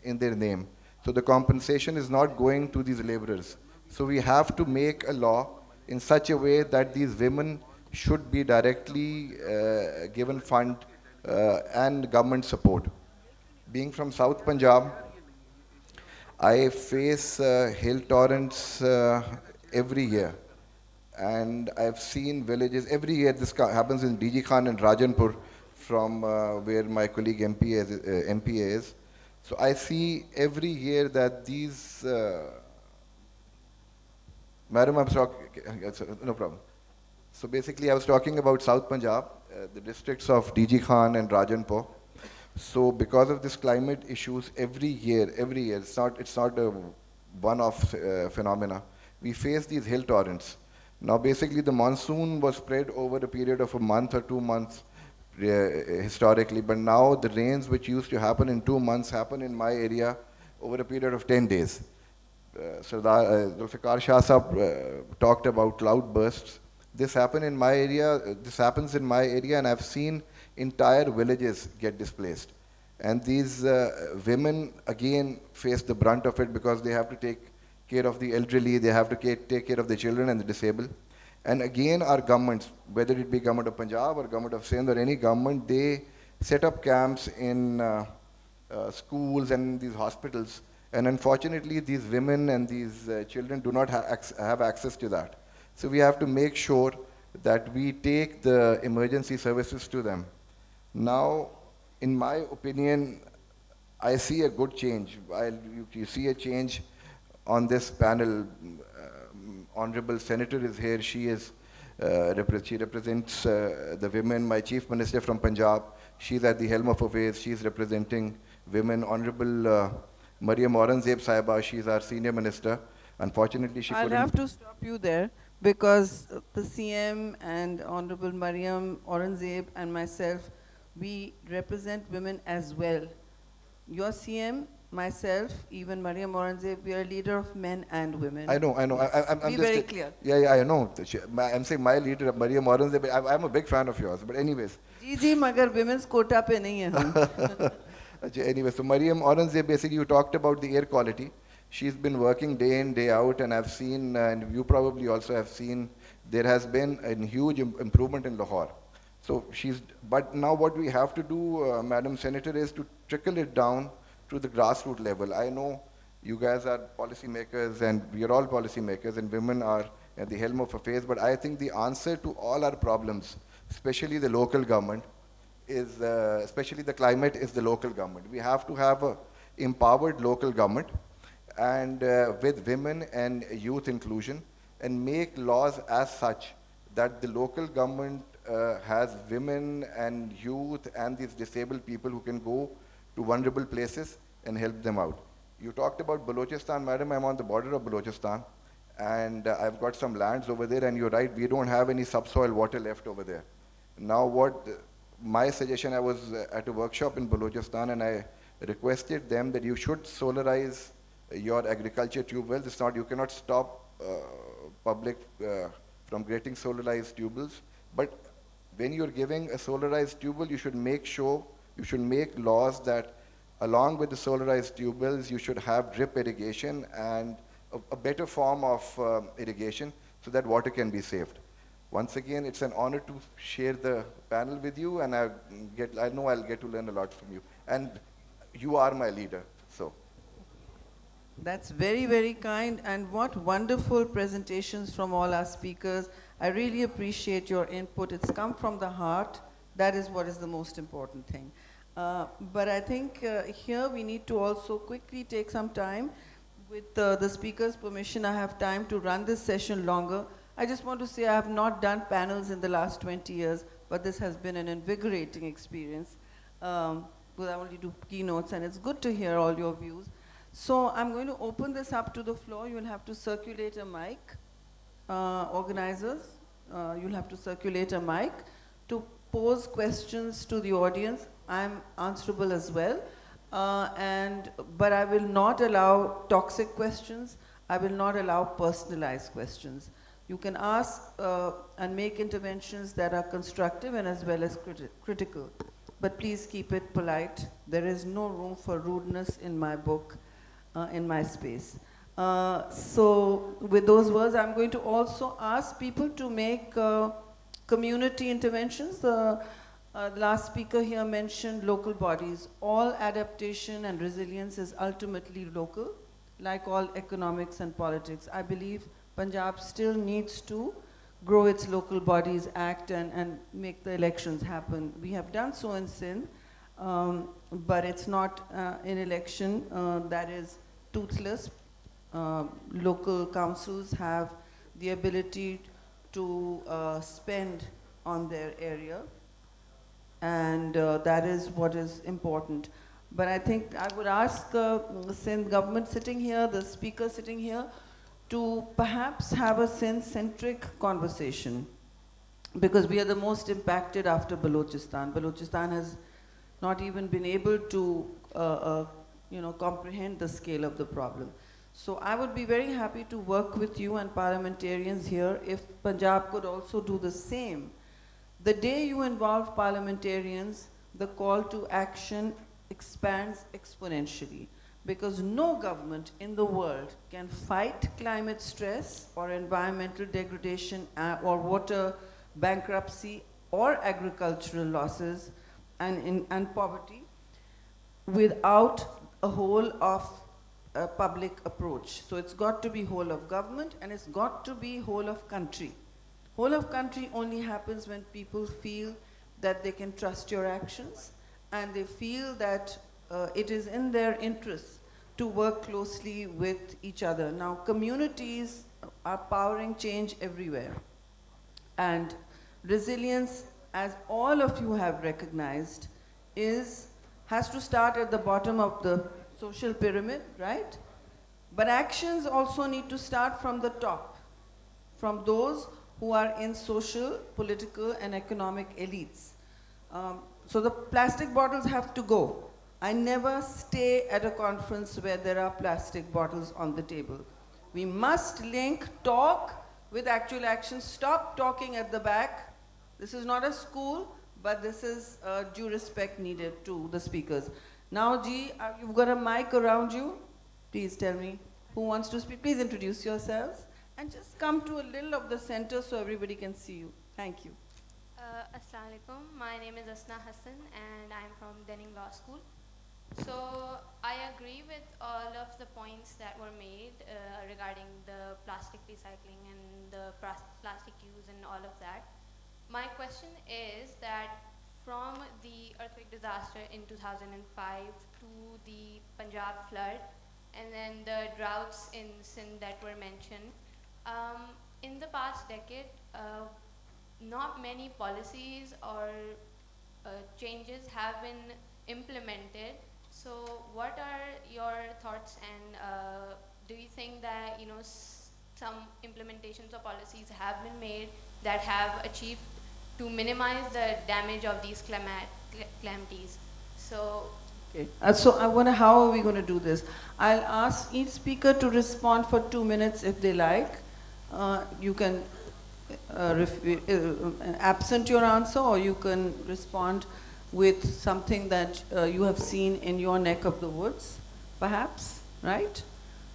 in their name. So the compensation is not going to these laborers. So we have to make a law in such a way that these women should be directly given fund and government support. Being from South Punjab, I face hail torrents every year. And I've seen villages, every year this happens in DG Khan and Rajanpur, from where my colleague MPA is. So I see every year that these, Madam, I'm sorry, no problem. So basically I was talking about South Punjab, the districts of DG Khan and Rajanpur. So because of this climate issues, every year, it's not a one-off phenomena. We face these hail torrents. Now basically the monsoon was spread over a period of a month or 2 months historically, but now the rains which used to happen in 2 months happen in my area over a period of 10 days. Zulfikar Shah Sahab talked about cloud bursts. This happens in my area, and I've seen entire villages get displaced. And these women again face the brunt of it, because they have to take care of the elderly, they have to take care of the children and the disabled. And again, our governments, whether it be government of Punjab or government of Sindh or any government, they set up camps in schools and these hospitals. And unfortunately, these women and these children do not have access to that. So we have to make sure that we take the emergency services to them. Now, in my opinion, I see a good change. You see a change on this panel. Honorable Senator is here. She represents the women. My Chief Minister from Punjab, she's at the helm of affairs. She's representing women. Honorable Mariam Aurangzeb Sahiba, she's our Senior Minister. Unfortunately, she couldn't. I'll have to stop you there, because the CM and Honorable Mariam Aurangzeb and myself, we represent women as well. Your CM, myself, even Mariam Aurangzeb, we are a leader of men and women. I know. I'm Be just very clear. Yeah, I know. I'm saying my leader, Mariam Aurangzeb. I'm a big fan of yours. But anyways. जी मगर women's quota पे नहीं है हम. Anyway, so Mariam Aurangzeb, basically you talked about the air quality. She's been working day in, day out, and I've seen, and you probably also have seen, there has been a huge improvement in Lahore. So but now what we have to do, Madam Senator, is to trickle it down to the grassroots level. I know you guys are policymakers, and we are all policymakers, and women are at the helm of affairs, but I think the answer to all our problems, especially the local government, is, especially the climate, is the local government. We have to have an empowered local government, and with women and youth inclusion, and make laws as such that the local government has women and youth and these disabled people who can go to vulnerable places and help them out. You talked about Balochistan, madam. I'm on the border of Balochistan, and I've got some lands over there, and you're right, we don't have any subsoil water left over there. Now my suggestion, I was at a workshop in Balochistan, and I requested them that you should solarize your agriculture tube wells. It's not, you cannot stop public from getting solarized tube wells, but when you're giving a solarized tube well, you should make laws that along with the solarized tube wells, you should have drip irrigation and a better form of irrigation, so that water can be saved. Once again, it's an honor to share the panel with you, and I know I'll get to learn a lot from you. And you are my leader, so. That's very, very kind, and what wonderful presentations from all our speakers. I really appreciate your input. It's come from the heart. That is what is the most important thing. But I think here we need to also quickly take some time. With the speaker's permission, I have time to run this session longer. I just want to say I have not done panels in the last 20 years, but this has been an invigorating experience. Because I only do keynotes, and it's good to hear all your views. So I'm going to open this up to the floor. You'll have to circulate a mic. Organizers, you'll have to circulate a mic to pose questions to the audience. I'm answerable as well. But I will not allow toxic questions. I will not allow personalized questions. You can ask and make interventions that are constructive and as well as critical. But please keep it polite. There is no room for rudeness in my book, in my space. So with those words, I'm going to also ask people to make community interventions. The last speaker here mentioned local bodies. All adaptation and resilience is ultimately local, like all economics and politics. I believe Punjab still needs to grow its local bodies act and make the elections happen. We have done so in Sindh, but it's not an election that is toothless. Local councils have the ability to spend on their area, and that is what is important. But I think I would ask the Sindh government sitting here, the speaker sitting here, to perhaps have a Sindh-centric conversation, because we are the most impacted after Balochistan. Balochistan has not even been able to comprehend the scale of the problem. So I would be very happy to work with you and parliamentarians here if Punjab could also do the same. The day you involve parliamentarians, the call to action expands exponentially, because no government in the world can fight climate stress or environmental degradation or water bankruptcy or agricultural losses and poverty without a whole of public approach. So it's got to be whole of government, and it's got to be whole of country. Whole of country only happens when people feel that they can trust your actions, and they feel that it is in their interests to work closely with each other. Now, communities are powering change everywhere. And resilience, as all of you have recognized, has to start at the bottom of the social pyramid, right? But actions also need to start from the top, from those who are in social, political, and economic elites. So the plastic bottles have to go. I never stay at a conference where there are plastic bottles on the table. We must link talk with actual action. Stop talking at the back. This is not a school, but this is due respect needed to the speakers. Now, Ji, you've got a mic around you. Please tell me who wants to speak. Please introduce yourselves and just come to a little of the center so everybody can see you. Thank you. Assalamu alaikum. My name is Asna Hassan and I'm from Denning Law School. So I agree with all of the points that were made regarding the plastic recycling and the plastic use and all of that. My question is that from the earthquake disaster in 2005 to the Punjab flood and then the droughts in Sindh that were mentioned, in the past decade, not many policies or changes have been implemented. So what are your thoughts, and do you think that some implementations or policies have been made that have achieved to minimize the damage of these calamities? So okay. So I wonder, how are we going to do this? I'll ask each speaker to respond for 2 minutes if they like. You can absent your answer, or you can respond with something that you have seen in your neck of the woods, perhaps, right?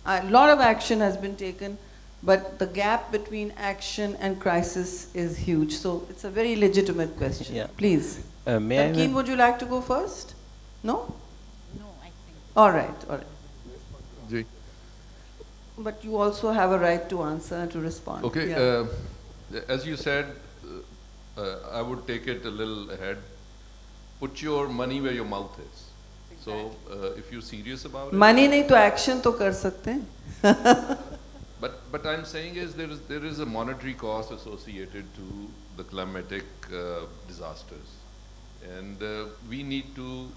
A lot of action has been taken. but the gap between action and crisis is huge. So it's a very legitimate question. Yeah. Please. May I Tamkeen, have- would you like to go first? No? No, I think. All right, all right. Ji. But you also have a right to answer and to respond. Okay, Yeah. as you said, I would take it a little ahead. Put your money where your mouth is. So if you're serious about it. Money नहीं तो action तो कर सकते हैं. But I'm saying is there is a monetary cost associated to the climatic disasters, and we need to.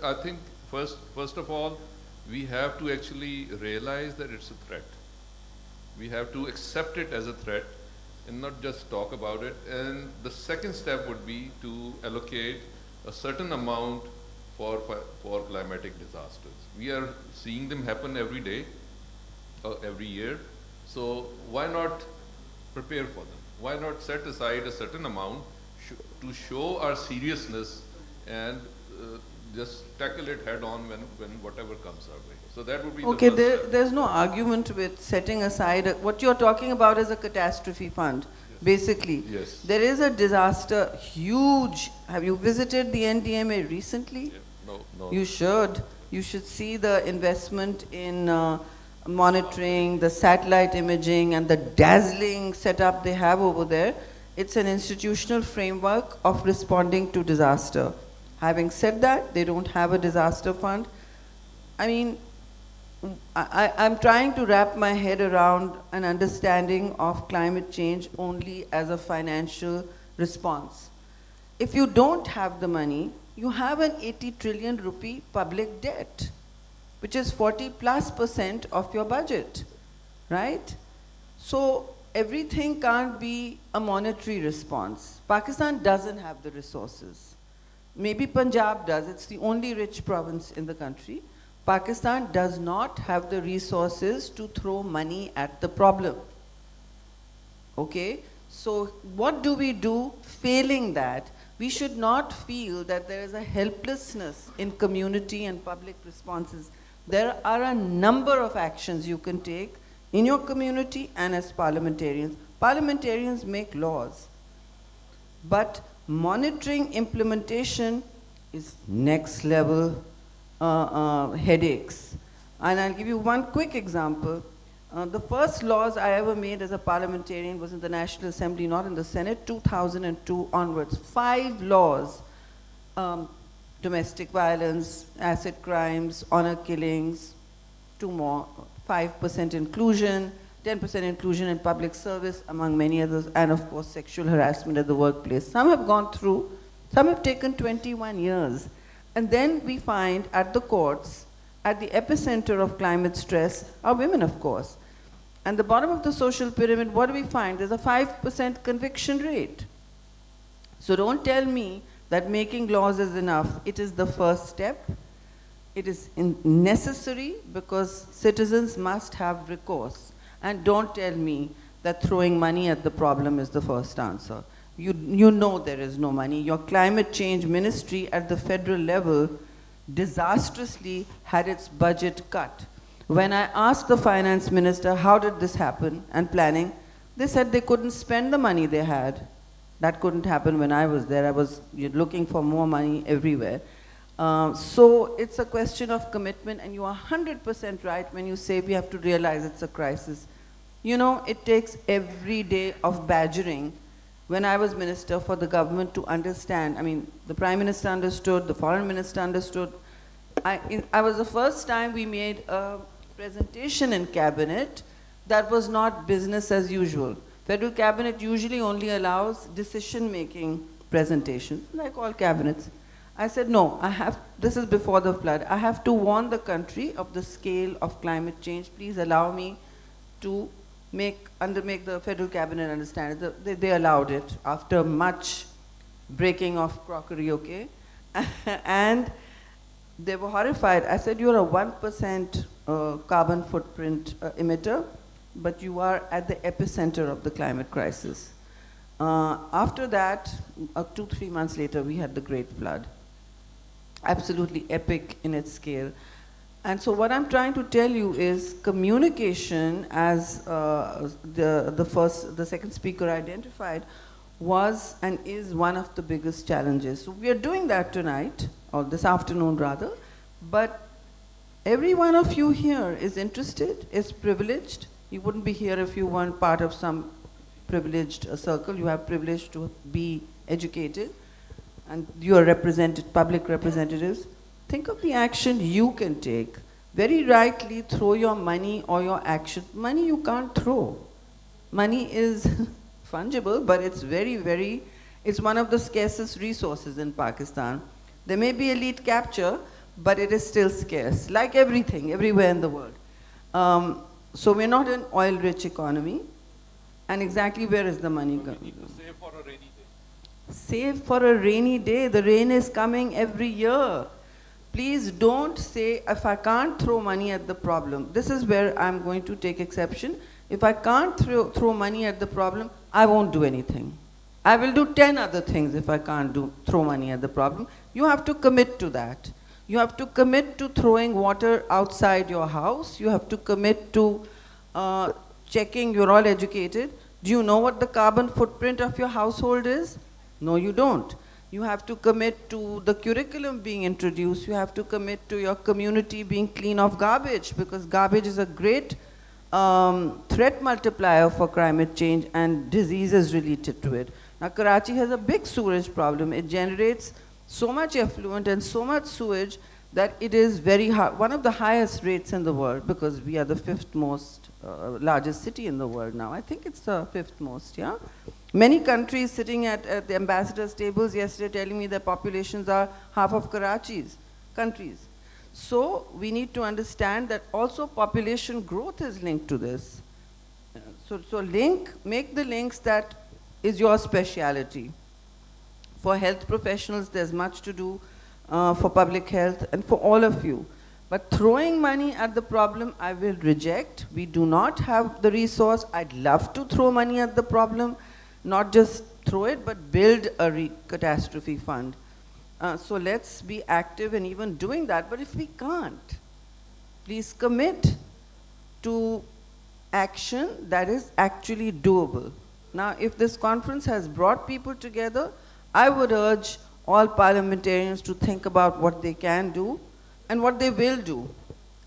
I think first of all, we have to actually realize that it's a threat. We have to accept it as a threat, and not just talk about it. And the second step would be to allocate a certain amount for climatic disasters. We are seeing them happen every day. Every year, so why not prepare for them? Why not set aside a certain amount to show our seriousness and just tackle it head on when whatever comes our way? So that would be Okay, the first step. there's no argument with setting aside, what you're talking about is a catastrophe fund, basically. Yes. There is a disaster, huge. Have you visited the NDMA recently? Yeah, no. You should. You should see the investment in monitoring, the satellite imaging, and the dazzling setup they have over there. It's an institutional framework of responding to disaster. Having said that, they don't have a disaster fund. I mean, I'm trying to wrap my head around an understanding of climate change only as a financial response. If you don't have the money, you have an 80 trillion rupee public debt, which is 40+% of your budget, right? So everything can't be a monetary response. Pakistan doesn't have the resources. Maybe Punjab does, it's the only rich province in the country. Pakistan does not have the resources to throw money at the problem. Okay, so what do we do failing that? We should not feel that there is a helplessness in community and public responses. There are a number of actions you can take in your community and as parliamentarians. Parliamentarians make laws, but monitoring implementation is next level headaches. And I'll give you one quick example. The first laws I ever made as a parliamentarian was in the National Assembly, not in the Senate, 2002 onwards. 5 laws, domestic violence, acid crimes, honor killings, 2 more, 5% inclusion, 10% inclusion in public service, among many others, and of course sexual harassment at the workplace. Some have gone through, some have taken 21 years. And then we find at the courts, at the epicenter of climate stress, are women, of course. And the bottom of the social pyramid, what do we find? There's a 5% conviction rate. So don't tell me that making laws is enough. It is the first step. It is necessary because citizens must have recourse. And don't tell me that throwing money at the problem is the first answer. You know there is no money. Your climate change ministry at the federal level disastrously had its budget cut. When I asked the finance minister, how did this happen, and planning, they said they couldn't spend the money they had. That couldn't happen when I was there. I was looking for more money everywhere. So it's a question of commitment, and you are 100% right when you say we have to realize it's a crisis. You know, it takes every day of badgering. When I was minister, for the government to understand, I mean, the Prime Minister understood, the Foreign Minister understood. I was the first time we made a presentation in Cabinet that was not business as usual. Federal Cabinet usually only allows decision-making presentations, like all cabinets. I said, no, this is before the flood, I have to warn the country of the scale of climate change. Please allow me to make the Federal Cabinet understand it. They allowed it after much breaking of crockery, okay? And they were horrified. I said, you're a 1% carbon footprint emitter, but you are at the epicenter of the climate crisis. After that, 2-3 months later, we had the Great Flood. Absolutely epic in its scale. And so what I'm trying to tell you is communication, as the second speaker identified, was and is one of the biggest challenges. So we are doing that tonight, or this afternoon rather, but every one of you here is interested, is privileged. You wouldn't be here if you weren't part of some privileged circle. You have privilege to be educated, and you are represented, public representatives. Think of the action you can take. Very rightly, throw your money or your action. Money you can't throw. Money is fungible, but it's it's one of the scarcest resources in Pakistan. There may be elite capture, but it is still scarce, like everything, everywhere in the world. So we're not an oil-rich economy, and exactly where is the money going? Save for a rainy day. Save for a rainy day. The rain is coming every year. Please don't say, if I can't throw money at the problem. This is where I'm going to take exception. If I can't throw money at the problem, I won't do anything. I will do 10 other things if I can't throw money at the problem. You have to commit to that. You have to commit to throwing water outside your house. You have to commit to checking, you're all educated. Do you know what the carbon footprint of your household is? No, you don't. You have to commit to the curriculum being introduced. You have to commit to your community being clean of garbage, because garbage is a great threat multiplier for climate change and diseases related to it. Now, Karachi has a big sewage problem. It generates so much effluent and so much sewage that it is very hard, one of the highest rates in the world, because we are the fifth most largest city in the world now. I think it's the fifth most, yeah? Many countries sitting at the ambassadors' tables yesterday telling me their populations are half of Karachi's countries. So we need to understand that also population growth is linked to this. So make the links that is your speciality. For health professionals, there's much to do for public health and for all of you. But throwing money at the problem, I will reject. We do not have the resource. I'd love to throw money at the problem, not just throw it, but build a catastrophe fund. So let's be active in even doing that. But if we can't, please commit to action that is actually doable. Now, if this conference has brought people together, I would urge all parliamentarians to think about what they can do and what they will do.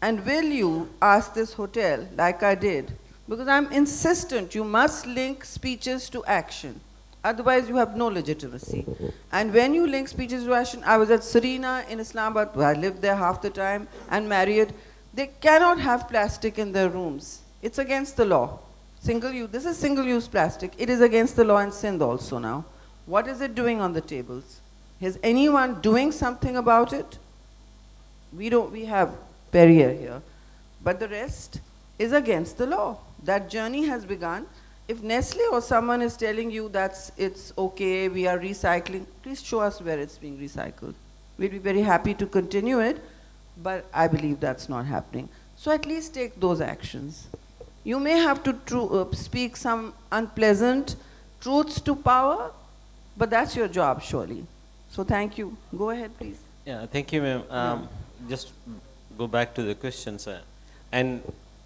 And will you ask this hotel, like I did? Because I'm insistent, you must link speeches to action. Otherwise, you have no legitimacy. And when you link speeches to action, I was at Serena in Islamabad, where I lived there half the time, and Marriott. They cannot have plastic in their rooms. It's against the law. This is single-use plastic. It is against the law in Sindh also now. What is it doing on the tables? Is anyone doing something about it? We have Perrier here. But the rest is against the law. That journey has begun. If Nestle or someone is telling you that it's okay, we are recycling, please show us where it's being recycled. We'd be very happy to continue it, but I believe that's not happening. So at least take those actions. You may have to speak some unpleasant truths to power, but that's your job, surely. So thank you. Go ahead, please. Yeah, thank you, ma'am. Just go back to the questions. And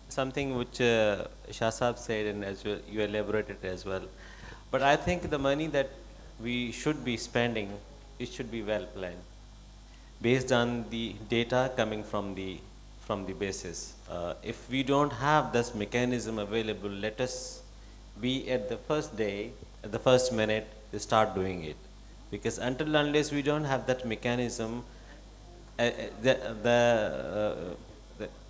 something which Shah Saab said, and as well, you elaborated as well. But I think the money that we should be spending, it should be well planned, based on the data coming from the basis. If we don't have this mechanism available, let us be at the first day, at the first minute, to start doing it. Because until unless we don't have that mechanism, the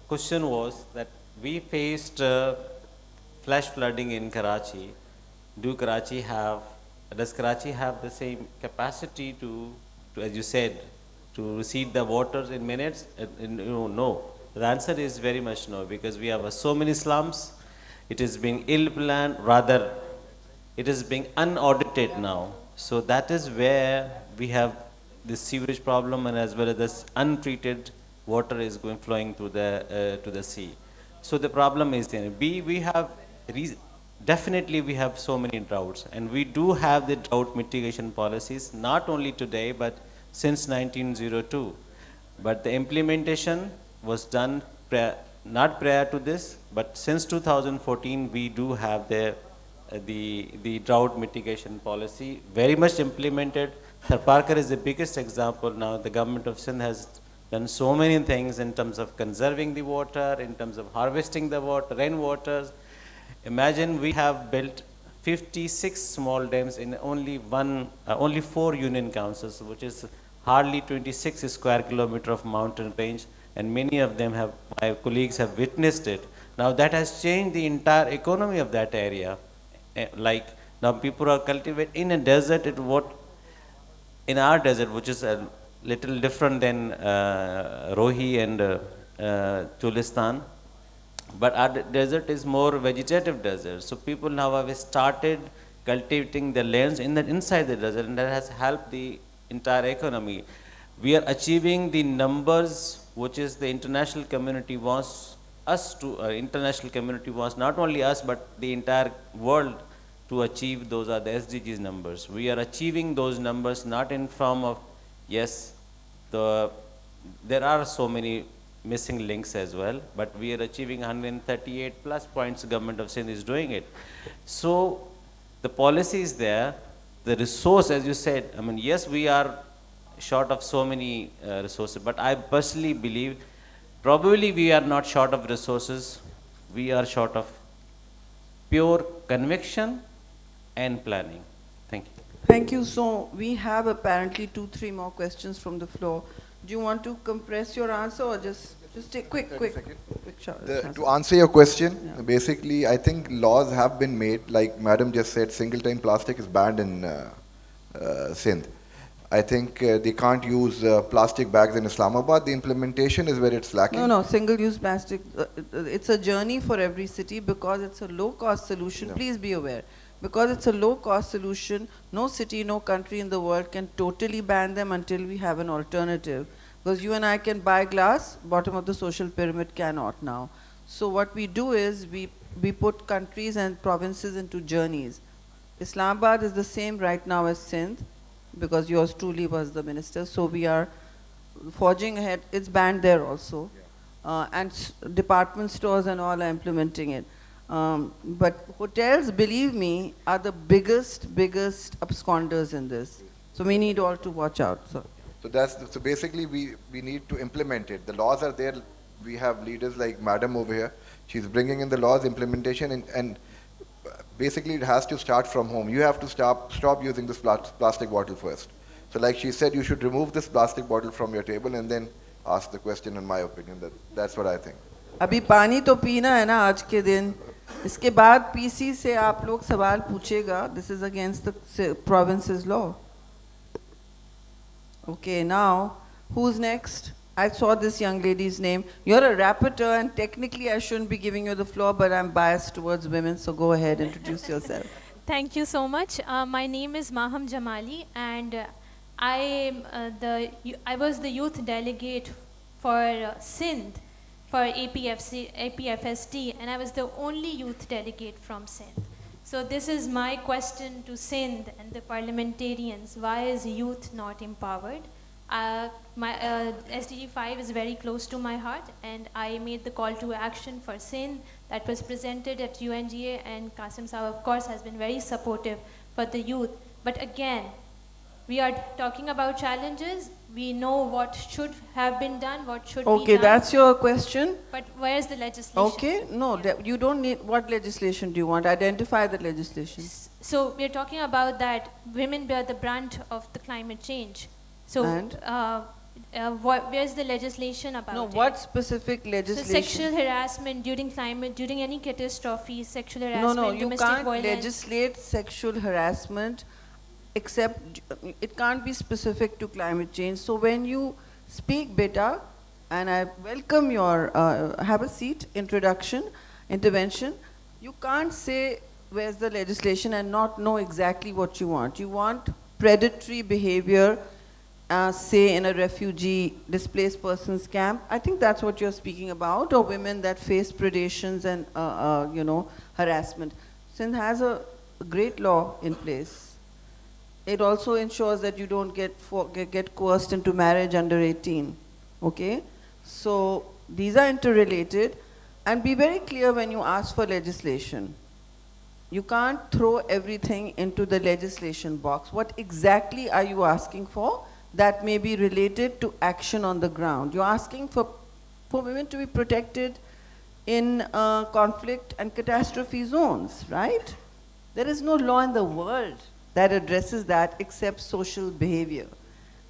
question was that we faced flash flooding in Karachi. Does Karachi have the same capacity to, as you said, to receive the waters in minutes? No. The answer is very much no, because we have so many slums. It is being ill-planned, rather it is being unaudited now. So that is where we have this sewage problem, and as well as this untreated water is flowing to the sea. So the problem is there. Definitely we have so many droughts, and we do have the drought mitigation policies, not only today, but since 1902. But the implementation was done not prior to this, but since 2014 we do have the drought mitigation policy very much implemented. Tharparkar is the biggest example now. The government of Sindh has done so many things in terms of conserving the water, in terms of harvesting the water, rainwaters. Imagine we have built 56 small dams in only 4 union councils, which is hardly 26 square kilometer of mountain range, and many of them have, my colleagues have witnessed it. Now that has changed the entire economy of that area. Like now people are cultivating in a desert, in our desert, which is a little different than Rohi and Chulistan, but our desert is more vegetative desert. So people now have started cultivating the lands inside the desert, and that has helped the entire economy. We are achieving the numbers which is the international community wants us to, international community wants not only us but the entire world to achieve. Those are the SDGs numbers. We are achieving those numbers not in form of, yes, there are so many missing links as well, but we are achieving 138 plus points. Government of Sindh is doing it. So the policy is there, the resource, as you said, I mean, yes, we are short of so many resources, but I personally believe probably we are not short of resources, we are short of pure conviction and planning. Thank you. Thank you. So we have apparently 2-3 more questions from the floor. Do you want to compress your answer or just take quick shot? To answer your question, Yeah. basically, I think laws have been made, like Madam just said, single-time plastic is banned in Sindh. I think they can't use plastic bags in Islamabad. The implementation is where it's lacking. No, single-use plastic, it's a journey for every city because it's a low-cost solution. Yeah. Please be aware. Because it's a low-cost solution, no city, no country in the world can totally ban them until we have an alternative. Because you and I can buy glass, bottom of the social pyramid cannot now. So what we do is we put countries and provinces into journeys. Islamabad is the same right now as Sindh, because yours truly was the minister. So we are forging ahead. It's banned there also. And department stores and all are implementing it. But hotels, believe me, are the biggest absconders in this. So we need all to watch out. So basically we need to implement it. The laws are there. We have leaders like Madam over here. She's bringing in the laws, implementation, and basically it has to start from home. You have to stop using this plastic bottle first. So like she said, you should remove this plastic bottle from your table and then ask the question, in my opinion. That's what I think. अभी पानी तो पीना है ना आज के दिन. इसके बाद पीसी से आप लोग सवाल पूछेगा. This is against the province's law. Okay, now who's next? I saw this young lady's name. You're a rapporteur, and technically I shouldn't be giving you the floor, but I'm biased towards women, so go ahead, introduce yourself. Thank you so much. My name is Maham Jamali, and I was the youth delegate for Sindh for APFST, and I was the only youth delegate from Sindh. So this is my question to Sindh and the parliamentarians: why is youth not empowered? My SDG 5 is very close to my heart, and I made the call to action for Sindh that was presented at UNGA, and Qasim Saab, of course, has been very supportive for the youth. But again, we are talking about challenges. We know what should have been done, what should be done. Okay, that's your question. But where's the legislation? Okay, no, you don't need, what legislation do you want? Identify the legislation. So we're talking about that women bear the brunt of the climate change. So And? Where's the legislation about No, it? what specific So legislation? sexual harassment during climate, during any catastrophe, sexual harassment, No, you domestic can't violence. legislate sexual harassment except it can't be specific to climate change. So when you speak, beta, and I welcome your, have a seat, intervention, you can't say where's the legislation and not know exactly what you want. You want predatory behavior, say in a refugee displaced persons camp. I think that's what you're speaking about, or women that face predations and harassment. Sindh has a great law in place. It also ensures that you don't get coerced into marriage under 18. Okay, so These are interrelated. And be very clear when you ask for legislation. You can't throw everything into the legislation box. What exactly are you asking for that may be related to action on the ground? You're asking for women to be protected in conflict and catastrophe zones, right? There is no law in the world that addresses that except social behavior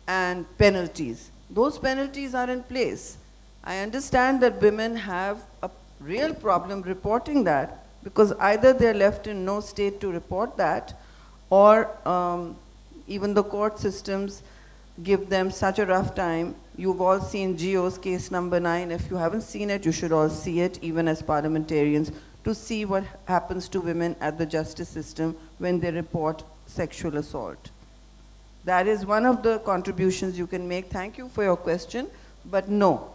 and penalties. Those penalties are in place. I understand that women have a real problem reporting that because either they're left in no state to report that or even the court systems give them such a rough time. You've all seen Geo's case number 9. If you haven't seen it, you should all see it, even as parliamentarians, to see what happens to women at the justice system when they report sexual assault. That is one of the contributions you can make. Thank you for your question, but no.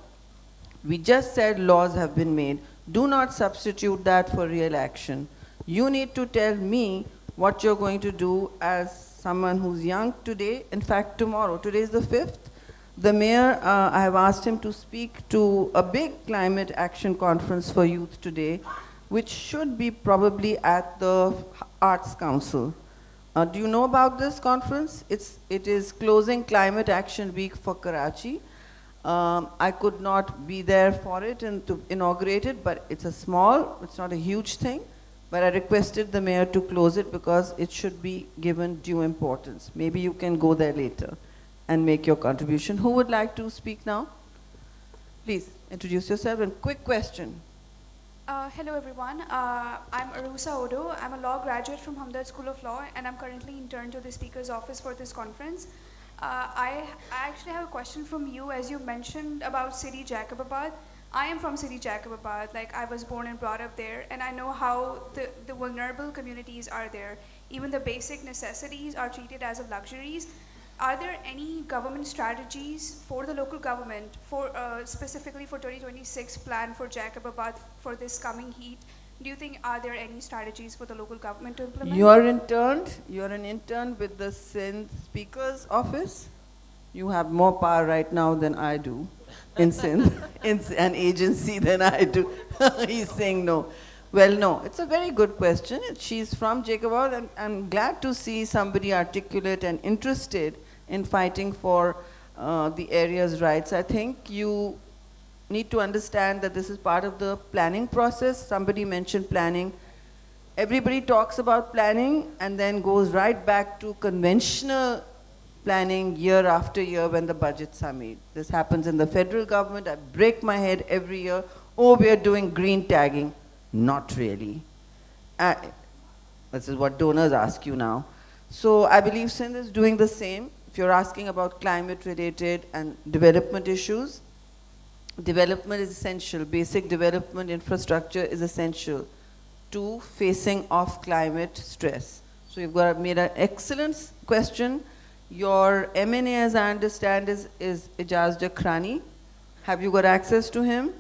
We just said laws have been made. Do not substitute that for real action. You need to tell me what you're going to do as someone who's young today. In fact, tomorrow, today is the 5th. The mayor, I have asked him to speak to a big climate action conference for youth today, which should be probably at the Arts Council. Do you know about this conference? It is closing Climate Action Week for Karachi. I could not be there for it and to inaugurate it, but it's not a huge thing. But I requested the mayor to close it because it should be given due importance. Maybe you can go there later and make your contribution. Who would like to speak now? Please introduce yourself and quick question. Hello everyone, I'm Arusa Odo. I'm a law graduate from Hamdard School of Law and I'm currently intern to the Speaker's office for this conference. I actually have a question from you as you mentioned about City Jacobabad. I am from City Jacobabad, like I was born and brought up there and I know how the vulnerable communities are there. Even the basic necessities are treated as luxuries. Are there any government strategies for the local government, for specifically for 2026 plan for Jacobabad for this coming heat? Do you think are there any strategies for the local government to implement? You're an intern with the Sindh Speaker's office. You have more power right now than I do in Sindh, in an agency than I do. He's saying no. Well, no, it's a very good question. She's from Jacobabad, and I'm glad to see somebody articulate and interested in fighting for the area's rights. I think you need to understand that this is part of the planning process. Somebody mentioned planning. Everybody talks about planning and then goes right back to conventional planning year after year when the budgets are made. This happens in the federal government. I break my head every year. Oh, we are doing green tagging. Not really. This is what donors ask you now. So I believe Sindh is doing the same. If you're asking about climate-related and development issues, development is essential. Basic development infrastructure is essential to facing off climate stress. So you've made an excellent question. Your MNA, as I understand, is Ijaz Jakrani. Have you got access to him?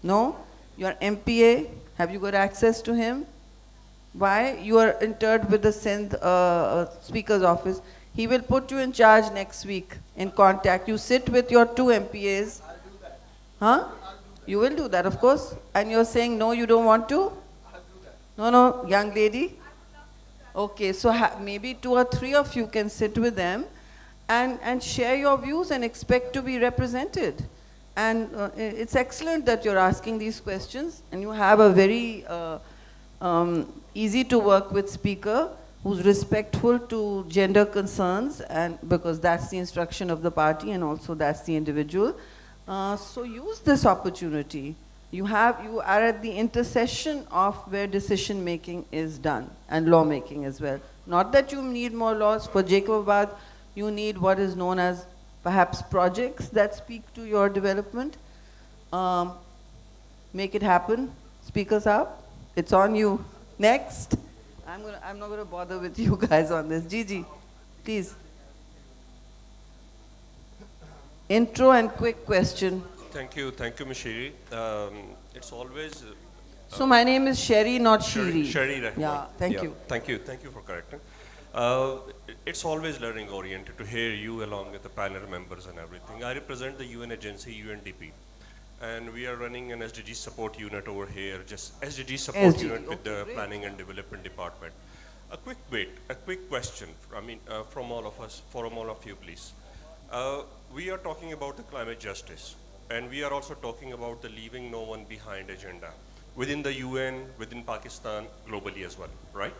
No? Your MPA, have you got access to him? Why? You are interned with the Sindh Speaker's office. He will put you in charge next week, in contact. You sit with your 2 MPAs. I'll do that. Huh? You will do that, of course. And you're saying, no, you don't want to? I'll do that. No, young lady? Okay, so maybe 2 or 3 of you can sit with them and share your views and expect to be represented. And it's excellent that you're asking these questions, and you have a very easy to work with speaker who's respectful to gender concerns, and because that's the instruction of the party and also that's the individual. So use this opportunity. You are at the intersection of where decision making is done and lawmaking as well. Not that you need more laws. For Jacobabad, you need what is known as perhaps projects that speak to your development. Make it happen. Speakers up. It's on you. Next. I'm not going to bother with you guys on this. Gigi, please. Intro and quick question. Thank you, Ms. Shiri. It's always... so my name is Sherry, not Shiri. Sherry Rahman. Yeah, thank you. Thank you for correcting. It's always learning oriented to hear you along with the panel members and everything. I represent the UN agency UNDP. and we are running an SDG support unit over here, just SDG support SDG, unit with okay, the great. Planning and Development Department. A quick question, from all of us, from all of you, please. We are talking about the climate justice, and we are also talking about the leaving no one behind agenda within the UN, within Pakistan, globally as well, right?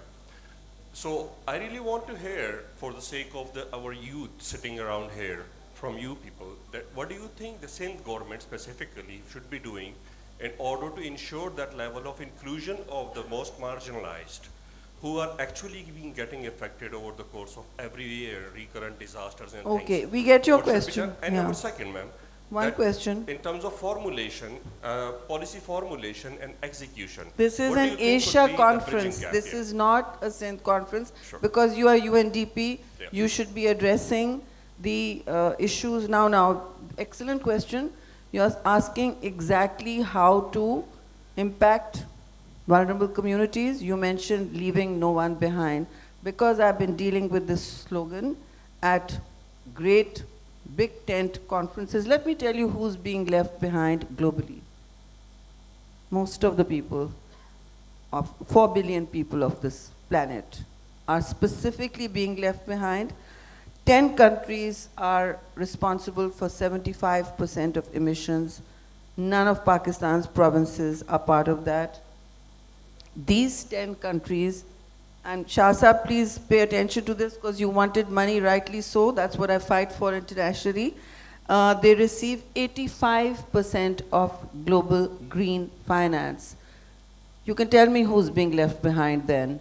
So I really want to hear, for the sake of our youth sitting around here, from you people, that what do you think the Sindh government specifically should be doing in order to ensure that level of inclusion of the most marginalized, who are actually getting affected over the course of every year, recurrent disasters and things. Okay, we get your What should be question. done? And Yeah. number second, ma'am. One that question. In terms of formulation, policy formulation and execution. This is what do an you think could Asia be the conference. bridging gap This here? is not a Sindh conference. Sure. Because you are UNDP, Yeah. you should be addressing the issues now. Excellent question. You are asking exactly how to impact vulnerable communities. You mentioned leaving no one behind. Because I've been dealing with this slogan at great big tent conferences, let me tell you who's being left behind globally. Most of the people, of 4 billion people of this planet, are specifically being left behind. 10 countries are responsible for 75% of emissions. None of Pakistan's provinces are part of that. These 10 countries, and Shah Saab, please pay attention to this because you wanted money, rightly so. That's what I fight for internationally. They receive 85% of global green finance. You can tell me who's being left behind then.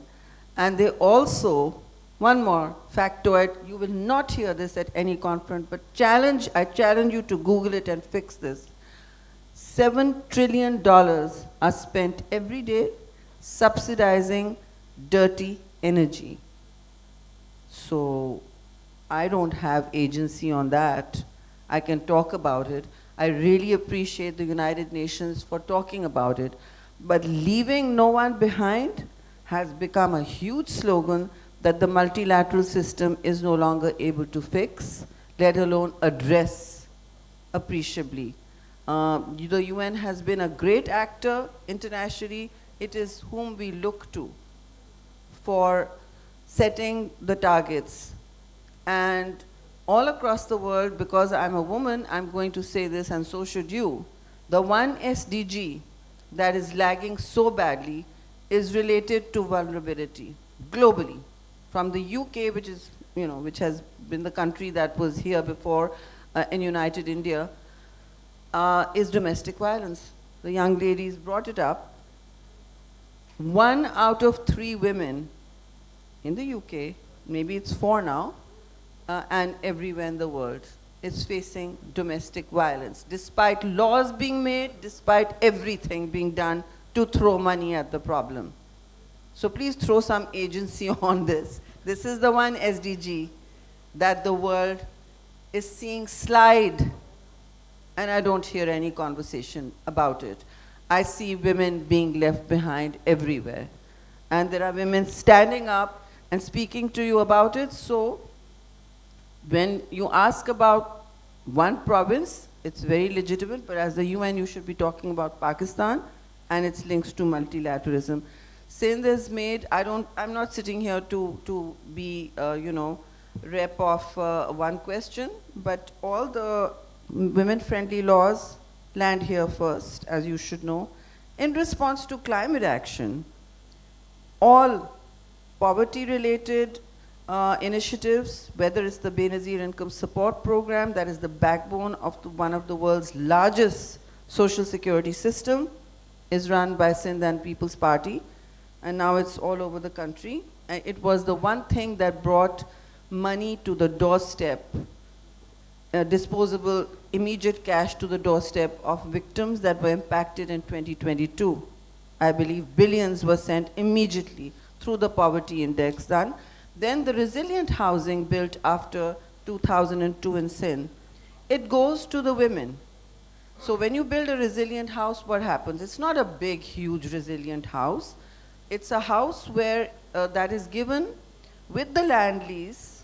And they also, one more factoid, you will not hear this at any conference, but I challenge you to Google it and fix this. $7 trillion are spent every day subsidizing dirty energy. So I don't have agency on that. I can talk about it. I really appreciate the United Nations for talking about it. But leaving no one behind has become a huge slogan that the multilateral system is no longer able to fix, let alone address appreciably. The UN has been a great actor internationally. It is whom we look to for setting the targets. And all across the world, because I'm a woman, I'm going to say this, and so should you. The one SDG that is lagging so badly is related to vulnerability globally. From the UK, which has been the country that was here before in United India, is domestic violence. The young ladies brought it up. 1 out of 3 women in the UK, maybe it's 4 now, and everywhere in the world, is facing domestic violence, despite laws being made, despite everything being done to throw money at the problem. So please throw some agency on this. This is the one SDG that the world is seeing slide, and I don't hear any conversation about it. I see women being left behind everywhere. And there are women standing up and speaking to you about it. So when you ask about one province, it's very legitimate, but as the UN, you should be talking about Pakistan and its links to multilateralism. Sindh has made, I'm not sitting here to be, rep of one question, but all the women-friendly laws land here first, as you should know. In response to climate action, all poverty-related initiatives, whether it's the Benazir Income Support Program, that is the backbone of one of the world's largest social security system, is run by Sindh and People's Party, and now it's all over the country. And it was the one thing that brought money to the doorstep, disposable, immediate cash to the doorstep of victims that were impacted in 2022. I believe billions were sent immediately through the poverty index done. Then the resilient housing built after 2002 in Sindh. It goes to the women. So when you build a resilient house, what happens? It's not a big, huge resilient house. It's a house where that is given with the land lease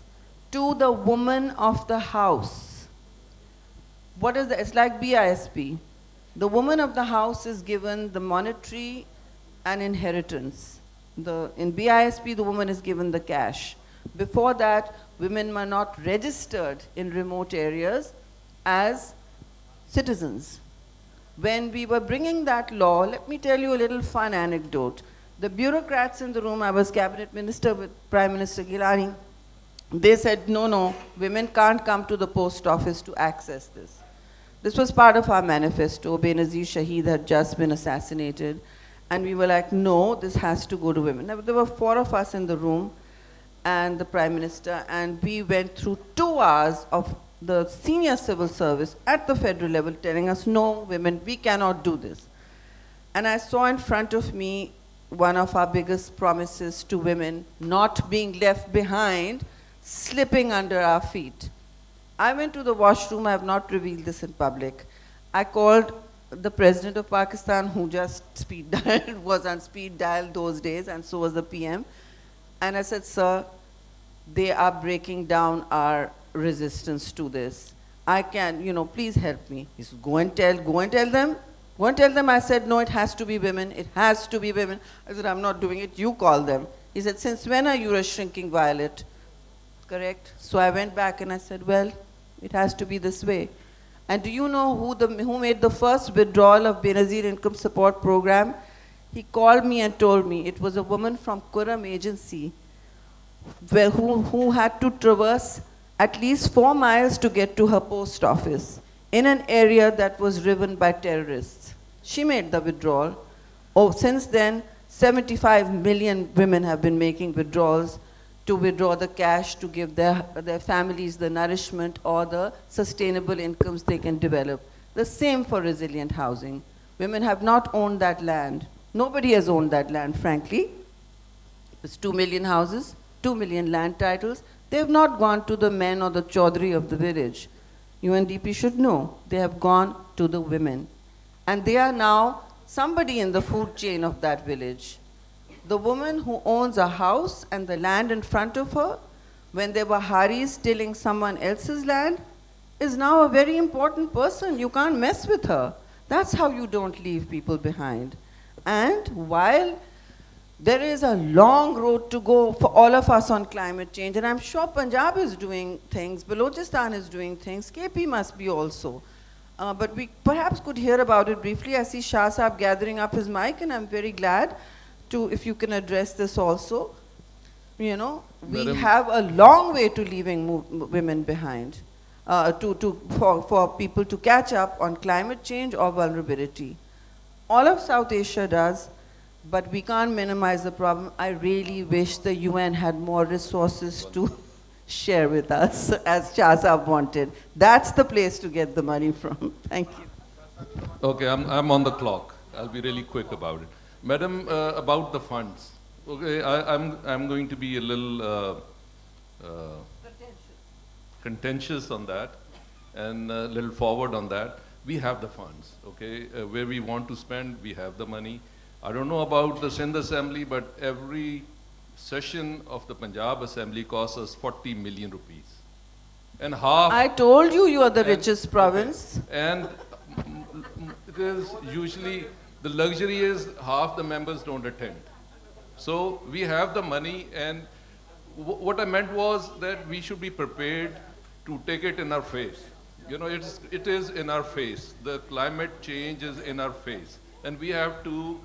to the woman of the house. What is that? It's like BISP. The woman of the house is given the monetary and inheritance. In BISP, the woman is given the cash. Before that, women were not registered in remote areas as citizens. When we were bringing that law, let me tell you a little fun anecdote. The bureaucrats in the room, I was cabinet minister with Prime Minister Gilani, they said, no, women can't come to the post office to access this. This was part of our manifesto. Benazir Shaheed had just been assassinated. And we were like, no, this has to go to women. Now, there were 4 of us in the room and the Prime Minister, and we went through 2 hours of the senior civil service at the federal level telling us, no, women, we cannot do this. And I saw in front of me one of our biggest promises to women, not being left behind, slipping under our feet. I went to the washroom. I have not revealed this in public. I called the President of Pakistan, who just speed dialed, was on speed dial those days, and so was the PM. And I said, sir, they are breaking down our resistance to this. I can, please help me. He said, go and tell them. Go and tell them. I said, no, it has to be women. It has to be women. I said, I'm not doing it. You call them. He said, since when are you a shrinking violet? Correct? So I went back and I said, well, it has to be this way. And do you know who made the first withdrawal of Benazir Income Support Program? He called me and told me it was a woman from Kuram Agency who had to traverse at least 4 miles to get to her post office in an area that was riven by terrorists. She made the withdrawal. Oh, since then, 75 million women have been making withdrawals to withdraw the cash to give their families the nourishment or the sustainable incomes they can develop. The same for resilient housing. Women have not owned that land. Nobody has owned that land, frankly. It's 2 million houses, 2 million land titles. They have not gone to the men or the chaudhry of the village. UNDP should know. They have gone to the women. And they are now somebody in the food chain of that village. The woman who owns a house and the land in front of her, when there were Haris tilling someone else's land, is now a very important person. You can't mess with her. That's how you don't leave people behind. And while there is a long road to go for all of us on climate change, and I'm sure Punjab is doing things, Balochistan is doing things, KP must be also. But we perhaps could hear about it briefly. I see Shah Saab gathering up his mic, and I'm very glad if you can address this also. We have a long way to leaving women behind, for people to catch up on climate change or vulnerability. All of South Asia does, but we can't minimize the problem. I really wish the UN had more resources to share with us, as Shah Saab wanted. That's the place to get the money from. Thank you. Okay, I'm on the clock. I'll be really quick about it. Madam, about the funds. Okay, I'm going to be a little contentious on that and a little forward on that. We have the funds, okay? Where we want to spend, we have the money. I don't know about the Sindh Assembly, but every session of the Punjab Assembly costs us 40 million rupees. And half... I told you are the richest province. Okay. And it is usually, the luxury is half the members don't attend. So we have the money, and what I meant was that we should be prepared to take it in our face. It is in our face. The climate change is in our face. And we have to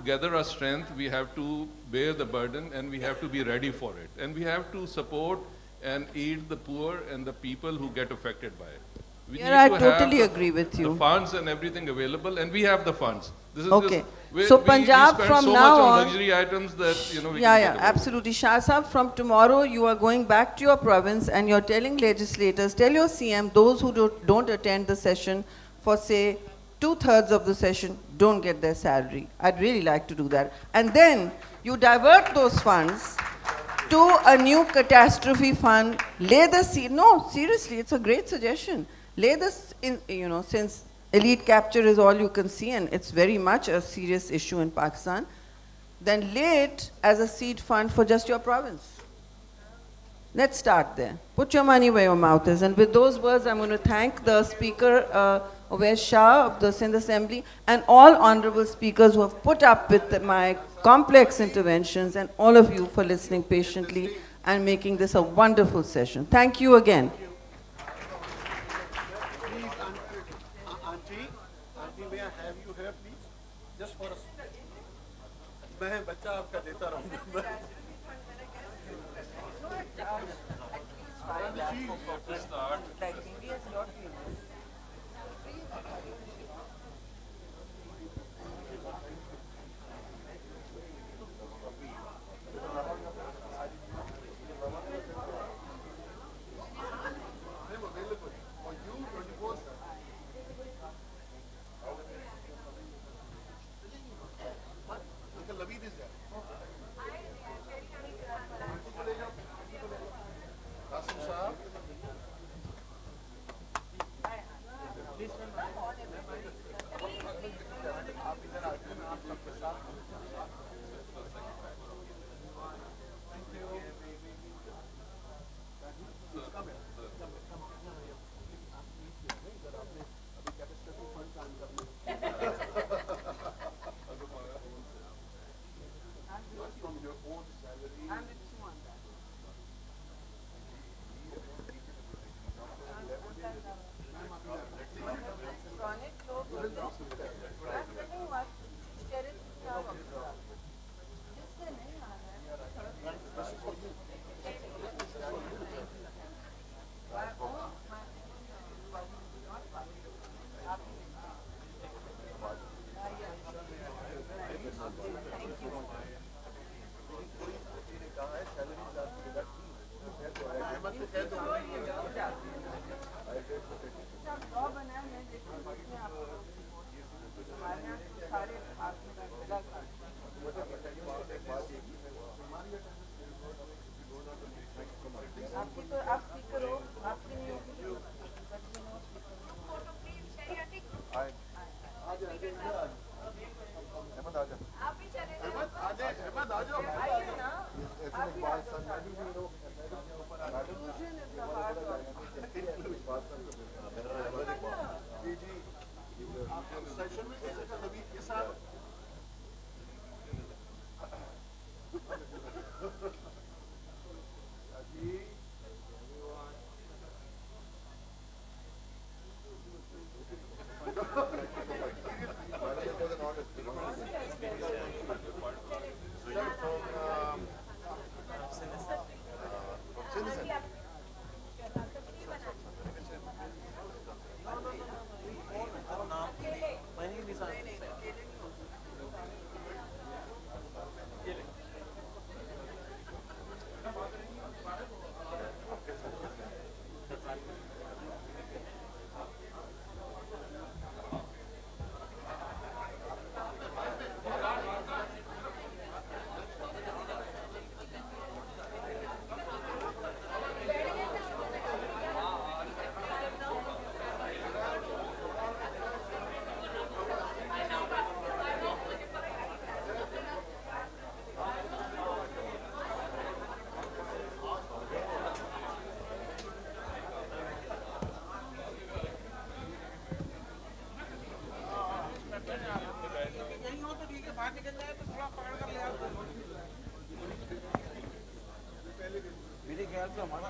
gather our strength, we have to bear the burden, and we have to be ready for it. And we have to support and aid the poor and the people who get affected by it. We Here I need to totally have agree with you. The funds and everything available, and we have the funds. This is Okay. Just, So we Punjab spend from so now much on- luxury items that, we Yeah, can get away. absolutely. Shah Saab, from tomorrow you are going back to your province and you're telling legislators, tell your CM, those who don't attend the session for say 2/3 of the session don't get their salary. I'd really like to do that. And then you divert those funds to a new catastrophe fund, lay the seed. No, seriously, it's a great suggestion. Lay this in, since elite capture is all you can see and it's very much a serious issue in Pakistan, then lay it as a seed fund for just your province. Let's start there. Put your money where your mouth is. And with those words, I'm going to thank the speaker Uwais Shah of the Sindh Assembly, and all honorable speakers who have put up with my complex interventions, and all of you for listening patiently and making this a wonderful session. Thank you again. Auntie, may I have you here, please? Just for a second. मैं बच्चा आपका देता रहूँगा. मेरे ख्याल से हमारा